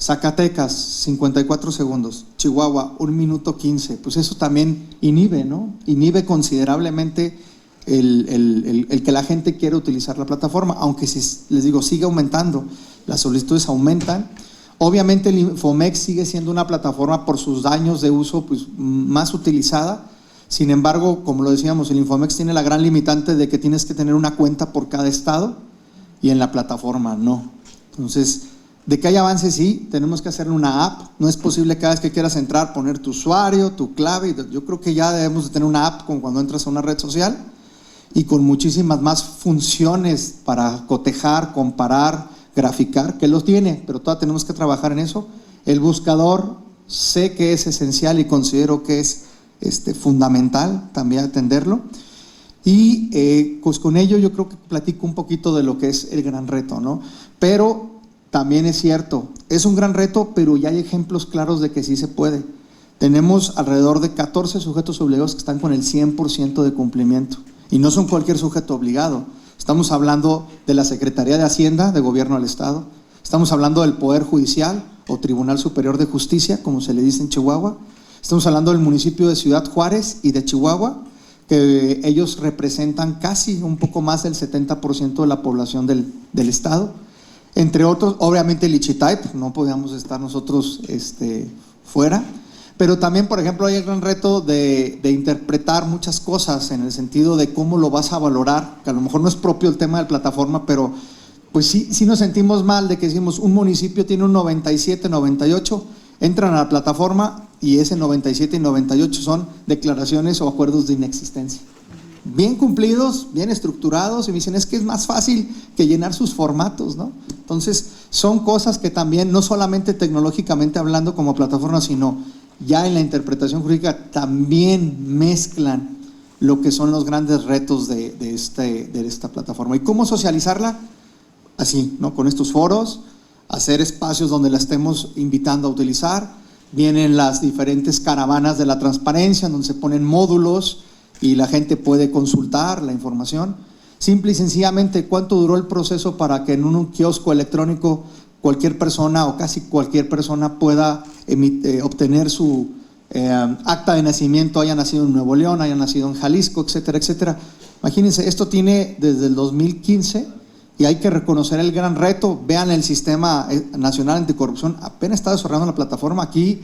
Zacatecas, 54 segundos. Chihuahua, 1 minuto 15. Pues eso también inhibe, ¿no? Inhibe considerablemente el que la gente quiera utilizar la plataforma, aunque les digo, sigue aumentando, las solicitudes aumentan. Obviamente el Infomex sigue siendo una plataforma por sus daños de uso pues, más utilizada. Sin embargo, como lo decíamos, el Infomex tiene la gran limitante de que tienes que tener una cuenta por cada estado y en la plataforma no. Entonces, de que hay avances, sí, tenemos que hacer una app. No es posible cada vez que quieras entrar poner tu usuario, tu clave. Yo creo que ya debemos de tener una app como cuando entras a una red social y con muchísimas más funciones para cotejar, comparar, graficar, que los tiene, pero todavía tenemos que trabajar en eso. El buscador sé que es esencial y considero que es fundamental también atenderlo. Y pues con ello yo creo que platico un poquito de lo que es el gran reto, ¿no? Pero también es cierto, es un gran reto, pero ya hay ejemplos claros de que sí se puede. Tenemos alrededor de 14 sujetos obligados que están con el 100% de cumplimiento. Y no son cualquier sujeto obligado. Estamos hablando de la Secretaría de Hacienda, de Gobierno del Estado. Estamos hablando del Poder Judicial o Tribunal Superior de Justicia, como se le dice en Chihuahua. Estamos hablando del municipio de Ciudad Juárez y de Chihuahua, que ellos representan casi un poco más del 70% de la población del estado. Entre otros, obviamente Lichitay, pues no podíamos estar nosotros fuera, pero también, por ejemplo, hay el gran reto de interpretar muchas cosas en el sentido de cómo lo vas a valorar, que a lo mejor no es propio el tema de plataforma, pero pues sí nos sentimos mal de que decimos un municipio tiene un 97, 98, entran a la plataforma y ese 97 y 98 son declaraciones o acuerdos de inexistencia. Bien cumplidos, bien estructurados, y me dicen, es que es más fácil que llenar sus formatos, ¿no? Entonces, son cosas que también, no solamente tecnológicamente hablando como plataforma, sino ya en la interpretación jurídica también mezclan lo que son los grandes retos de esta plataforma. ¿Y cómo socializarla? Así, ¿no? Con estos foros, hacer espacios donde la estemos invitando a utilizar. Vienen las diferentes caravanas de la transparencia, donde se ponen módulos y la gente puede consultar la información. Simple y sencillamente, ¿cuánto duró el proceso para que en un kiosco electrónico cualquier persona o casi cualquier persona pueda obtener su acta de nacimiento, haya nacido en Nuevo León, haya nacido en Jalisco, etcétera, etcétera? Imagínense, esto tiene desde el 2015 y hay que reconocer el gran reto. Vean el Sistema Nacional Anticorrupción, apenas está desarrollando la plataforma. Aquí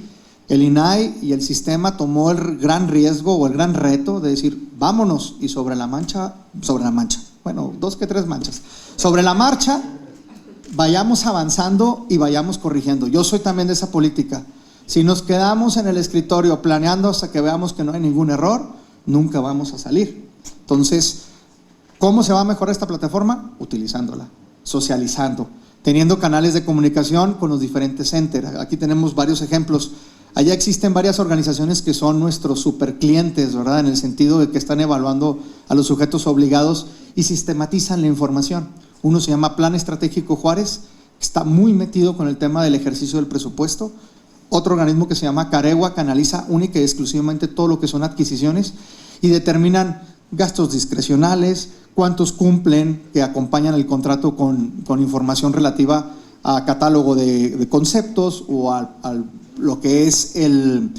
el INAI y el sistema tomó el gran riesgo o el gran reto de decir, vámonos, y sobre la marcha, bueno, 2 que 3 manchas, sobre la marcha, vayamos avanzando y vayamos corrigiendo. Yo soy también de esa política. Si nos quedamos en el escritorio planeando hasta que veamos que no hay ningún error, nunca vamos a salir. Entonces, ¿cómo se va a mejorar esta plataforma? Utilizándola, socializando, teniendo canales de comunicación con los diferentes entes. Aquí tenemos varios ejemplos. Allá existen varias organizaciones que son nuestros superclientes, ¿verdad? En el sentido de que están evaluando a los sujetos obligados y sistematizan la información. Uno se llama Plan Estratégico Juárez, que está muy metido con el tema del ejercicio del presupuesto. Otro organismo que se llama Caregua, que analiza única y exclusivamente todo lo que son adquisiciones y determinan gastos discrecionales, cuántos cumplen, que acompañan el contrato con información relativa a catálogo de conceptos o a lo que es el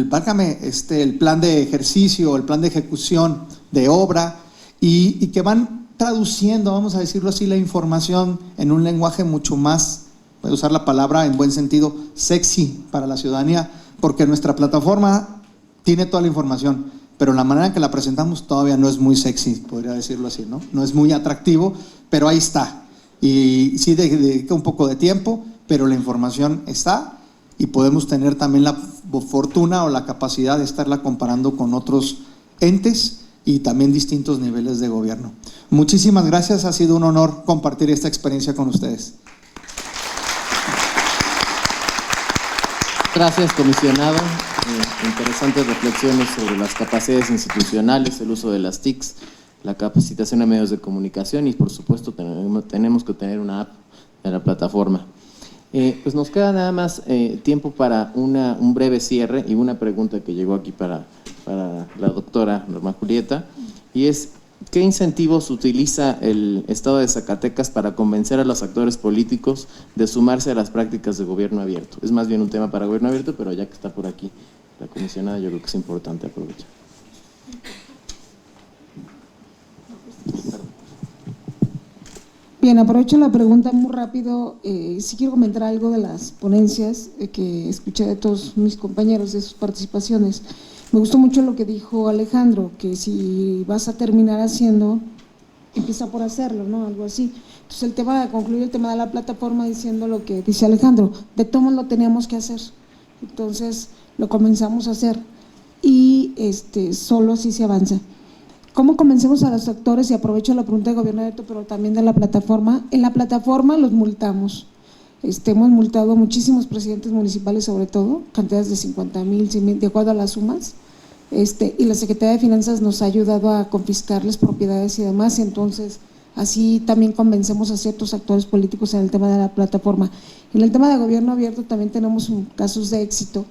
plan de ejercicio, el plan de ejecución de obra, y que van traduciendo, vamos a decirlo así, la información en un lenguaje mucho más, voy a usar la palabra en buen sentido, sexy para la ciudadanía, porque nuestra plataforma tiene toda la información, pero la manera en que la presentamos todavía no es muy sexy, podría decirlo así, ¿no? No es muy atractivo, pero ahí está. Y sí dedica un poco de tiempo, pero la información está y podemos tener también la fortuna o la capacidad de estarla comparando con otros entes y también distintos niveles de gobierno. Muchísimas gracias, ha sido un honor compartir esta experiencia con ustedes. Gracias, comisionado. Interesantes reflexiones sobre las capacidades institucionales, el uso de las TICs, la capacitación a medios de comunicación y, por supuesto, tenemos que tener una app de la plataforma. Pues nos queda nada más tiempo para un breve cierre y una pregunta que llegó aquí para la doctora Norma Julieta, y es: ¿qué incentivos utiliza el Estado de Zacatecas para convencer a los actores políticos de sumarse a las prácticas de gobierno abierto? Es más bien un tema para gobierno abierto, pero ya que está por aquí la comisionada, yo creo que es importante aprovechar. Bien, aprovecho la pregunta muy rápido. Sí quiero comentar algo de las ponencias que escuché de todos mis compañeros, de sus participaciones. Me gustó mucho lo que dijo Alejandro, que si vas a terminar haciendo, empieza por hacerlo, ¿no? Algo así. Entonces el tema de concluir el tema de la plataforma diciendo lo que dice Alejandro, de todos lo teníamos que hacer. Entonces lo comenzamos a hacer y solo así se avanza. ¿Cómo convencemos a los actores? Y aprovecho la pregunta de gobierno abierto, pero también de la plataforma. En la plataforma los multamos. Hemos multado a muchísimos presidentes municipales, sobre todo, cantidades de 50,000, 100,000, de acuerdo a las sumas. Y la Secretaría de Finanzas nos ha ayudado a confiscarles propiedades y demás. Entonces, así también convencemos a ciertos actores políticos en el tema de la plataforma. En el tema de gobierno abierto también tenemos casos de éxito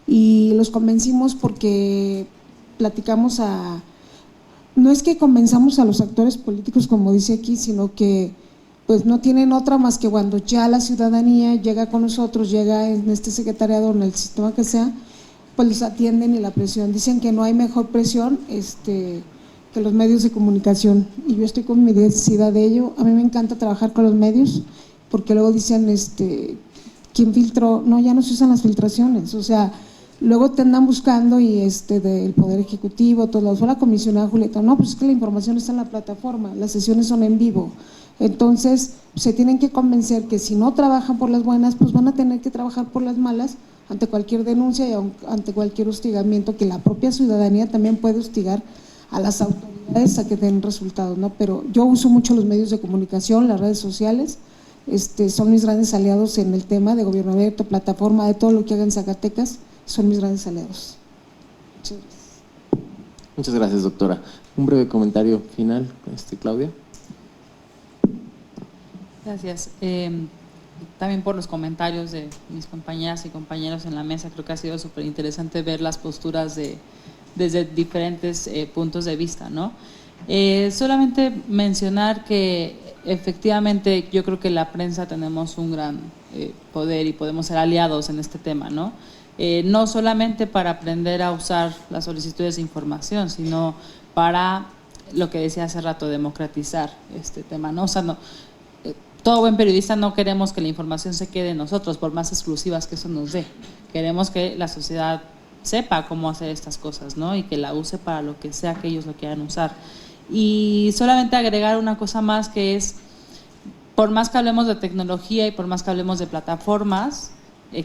y los convencimos porque platicamos no es que convenzamos a los actores políticos, como dice aquí, sino que pues no tienen otra más que cuando ya la ciudadanía llega con nosotros, llega en este secretariado, en el sistema que sea, pues los atienden y la presión. Dicen que no hay mejor presión que los medios de comunicación, y yo estoy convencida de ello. A mí me encanta trabajar con los medios, porque luego dicen, ¿quién filtró? No, ya no se usan las filtraciones, o sea, luego te andan buscando y del Poder Ejecutivo, todo, fue la comisionada Julieta, no, pues es que la información está en la plataforma, las sesiones son en vivo. Entonces, se tienen que convencer que si no trabajan por las buenas, pues van a tener que trabajar por las malas ante cualquier denuncia y ante cualquier hostigamiento, que la propia ciudadanía también puede hostigar a las autoridades a que den resultados, ¿no? Pero yo uso mucho los medios de comunicación, las redes sociales, son mis grandes aliados en el tema de gobierno abierto, plataforma, de todo lo que haga en Zacatecas, son mis grandes aliados. Muchas gracias. Muchas gracias, doctora. Un breve comentario final, Claudia. Gracias. También por los comentarios de mis compañeras y compañeros en la mesa, creo que ha sido súper interesante ver las posturas desde diferentes puntos de vista, ¿no? Solamente mencionar que efectivamente yo creo que la prensa tenemos un gran poder y podemos ser aliados en este tema, ¿no? No solamente para aprender a usar las solicitudes de información, sino para lo que decía hace rato, democratizar este tema, ¿no? O sea, no, todo buen periodista no queremos que la información se quede en nosotros, por más exclusivas que eso nos dé. Queremos que la sociedad sepa cómo hacer estas cosas, ¿no? Y que la use para lo que sea que ellos lo quieran usar. Y solamente agregar una cosa más, que es, por más que hablemos de tecnología y por más que hablemos de plataformas,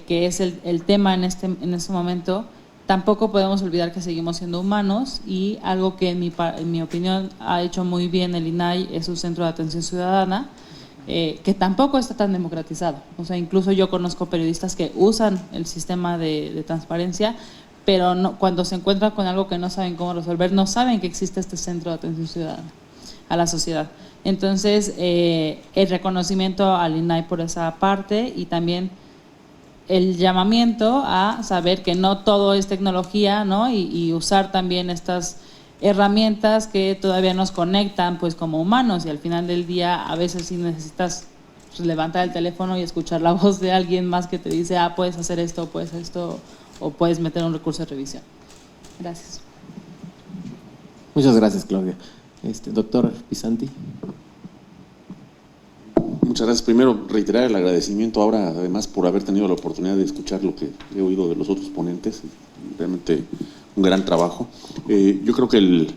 que es el tema en este momento, tampoco podemos olvidar que seguimos siendo humanos, y algo que en mi opinión ha hecho muy bien el INAI es su Centro de Atención Ciudadana, que tampoco está tan democratizado. O sea, incluso yo conozco periodistas que usan el sistema de transparencia, pero no, cuando se encuentran con algo que no saben cómo resolver, no saben que existe este Centro de Atención Ciudadana a la sociedad. Entonces, el reconocimiento al INAI por esa parte, y también el llamamiento a saber que no todo es tecnología, ¿no? Y usar también estas herramientas que todavía nos conectan pues como humanos, y al final del día a veces sí necesitas levantar el teléfono y escuchar la voz de alguien más que te dice, puedes hacer esto, o puedes meter un recurso de revisión. Gracias. Muchas gracias, Claudia. Doctor Pisanti. Muchas gracias. Primero, reiterar el agradecimiento ahora, además, por haber tenido la oportunidad de escuchar lo que he oído de los otros ponentes. Realmente un gran trabajo. Yo creo que el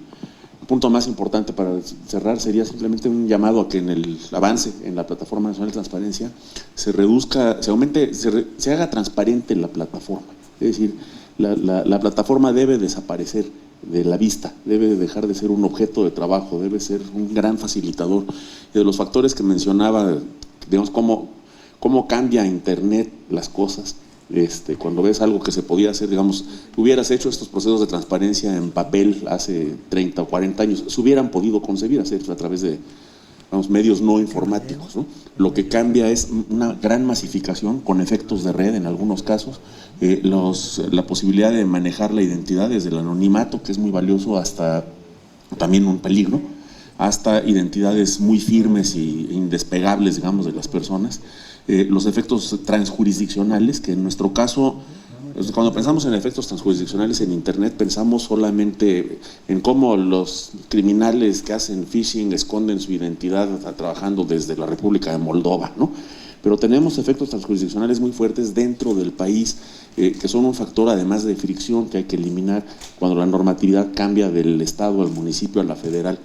punto más importante para cerrar sería simplemente un llamado a que en el avance en la Plataforma Nacional de Transparencia se reduzca, se aumente, se haga transparente la plataforma. Es decir, la plataforma debe desaparecer de la vista, debe dejar de ser un objeto de trabajo, debe ser un gran facilitador. Y de los factores que mencionaba, digamos, cómo cambia Internet las cosas. Cuando ves algo que se podía hacer, digamos, hubieras hecho estos procesos de transparencia en papel hace 30 o 40 años, se hubieran podido concebir hacerlo a través de, vamos, medios no informáticos, ¿no? Lo que cambia es una gran masificación con efectos de red en algunos casos, la posibilidad de manejar la identidad desde el anonimato, que es muy valioso, hasta también un peligro, hasta identidades muy firmes e indespegables, digamos, de las personas. Los efectos transjurisdiccionales, que en nuestro caso, cuando pensamos en efectos transjurisdiccionales en Internet, pensamos solamente en cómo los criminales que hacen phishing esconden su identidad trabajando desde la República de Moldova, ¿no? Pero tenemos efectos transjurisdiccionales muy fuertes dentro del país, que son un factor además de fricción que hay que eliminar cuando la normatividad cambia del Estado al municipio a la federal.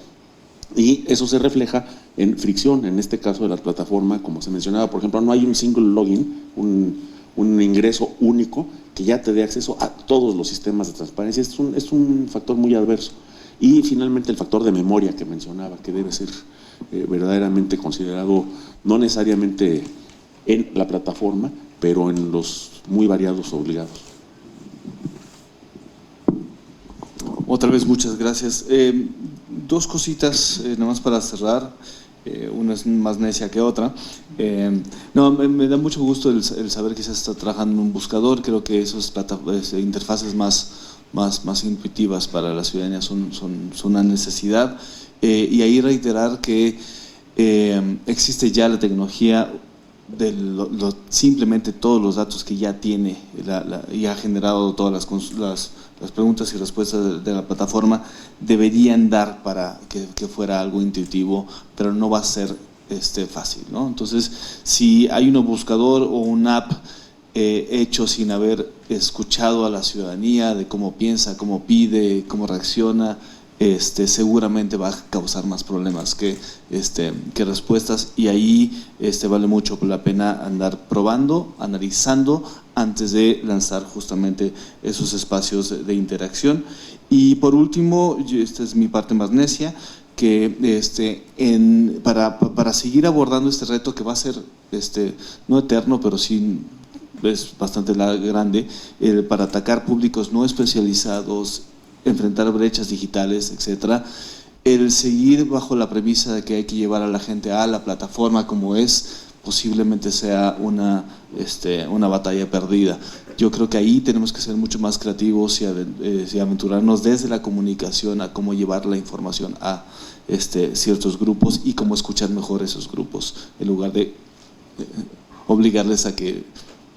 Y eso se refleja en fricción, en este caso de la plataforma, como se mencionaba, por ejemplo, no hay un single login, un ingreso único que ya te dé acceso a todos los sistemas de transparencia. Es un factor muy adverso. Y finalmente el factor de memoria que mencionaba, que debe ser verdaderamente considerado, no necesariamente en la plataforma, pero en los muy variados obligados. Otra vez muchas gracias. Dos cositas nada más para cerrar, una es más necia que otra. Me da mucho gusto el saber que se está trabajando en un buscador. Creo que esas interfaces más intuitivas para la ciudadanía son una necesidad, y ahí reiterar que existe ya la tecnología simplemente todos los datos que ya tiene y ha generado todas las preguntas y respuestas de la plataforma, deberían dar para que fuera algo intuitivo, pero no va a ser fácil, ¿no? Entonces, si hay un buscador o un app hecho sin haber escuchado a la ciudadanía de cómo piensa, cómo pide, cómo reacciona, seguramente va a causar más problemas que respuestas, y ahí vale mucho la pena andar probando, analizando antes de lanzar justamente esos espacios de interacción. Y por último, esta es mi parte más necia, que para seguir abordando este reto que va a ser no eterno, pero sí es bastante grande, para atacar públicos no especializados, enfrentar brechas digitales, etcétera, el seguir bajo la premisa de que hay que llevar a la gente a la plataforma como es, posiblemente sea una batalla perdida. Yo creo que ahí tenemos que ser mucho más creativos y aventurarnos desde la comunicación a cómo llevar la información a ciertos grupos y cómo escuchar mejor esos grupos, en lugar de obligarles a que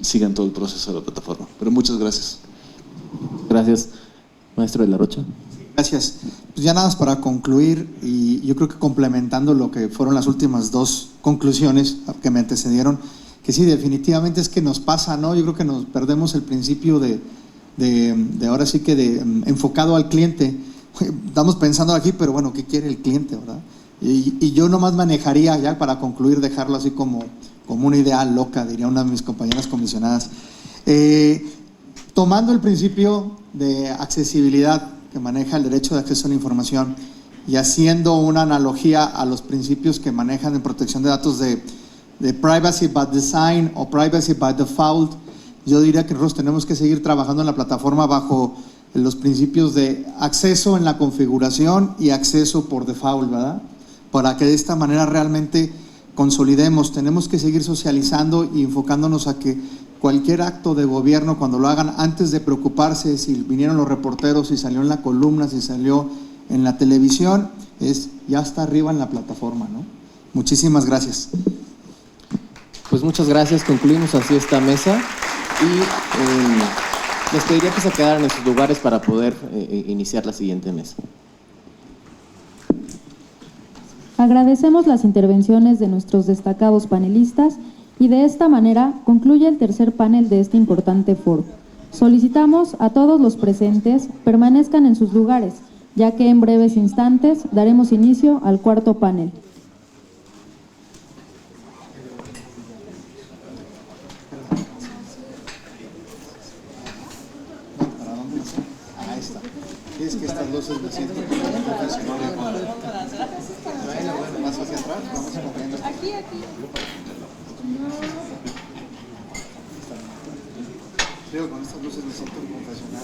sigan todo el proceso de la plataforma. Pero muchas gracias. Gracias. Maestro de la Rocha. Gracias. Pues ya nada más para concluir, y yo creo que complementando lo que fueron las últimas dos conclusiones que me antecedieron, que sí, definitivamente es que nos pasa, ¿no? Yo creo que nos perdemos el principio de ahora sí que enfocado al cliente. Estamos pensando aquí, pero bueno, ¿qué quiere el cliente, verdad? Y yo nomás manejaría, ya para concluir, dejarlo así como una idea loca, diría una de mis compañeras comisionadas. Tomando el principio de accesibilidad que maneja el derecho de acceso a la información y haciendo una analogía a los principios que manejan en protección de datos de privacy by design o privacy by default, yo diría que nosotros tenemos que seguir trabajando en la plataforma bajo los principios de acceso en la configuración y acceso por default, ¿verdad? Para que de esta manera realmente consolidemos. Tenemos que seguir socializando y enfocándonos a que cualquier acto de gobierno, cuando lo hagan, antes de preocuparse si vinieron los reporteros, si salió en la columna, si salió en la televisión, ya está arriba en la plataforma, ¿no? Muchísimas gracias. Pues muchas gracias, concluimos así esta mesa y les pediría que se quedaran en sus lugares para poder iniciar la siguiente mesa. Agradecemos las intervenciones de nuestros destacados panelistas y de esta manera concluye el tercer panel de este importante foro. Solicitamos a todos los presentes permanezcan en sus lugares, ya que en breves instantes daremos inicio al cuarto panel. Ahí está. Es que estas luces me siento profesional. Bueno, más hacia atrás, vamos corriendo. Aquí. Creo que con estas luces me siento profesional.